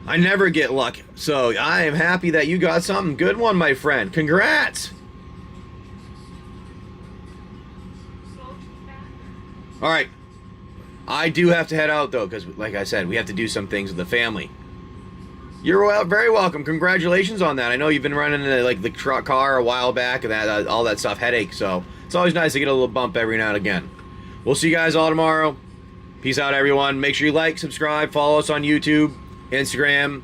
I never get luck, so I am happy that you got something good one, my friend. Congrats! Alright. I do have to head out, though, because, like I said, we have to do some things with the family. You're very welcome. Congratulations on that. I know you've been running like the truck car a while back and that all that stuff, headache. So it's always nice to get a little bump every now and again. We'll see you guys all tomorrow. Peace out, everyone. Make sure you like, subscribe, follow us on YouTube, Instagram,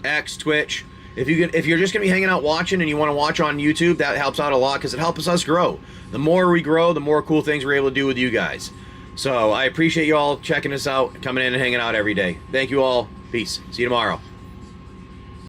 X, Twitch. If you're just gonna be hanging out watching and you want to watch on YouTube, that helps out a lot because it helps us grow. The more we grow, the more cool things we're able to do with you guys. So I appreciate you all checking us out, coming in and hanging out every day. Thank you all. Peace. See you tomorrow.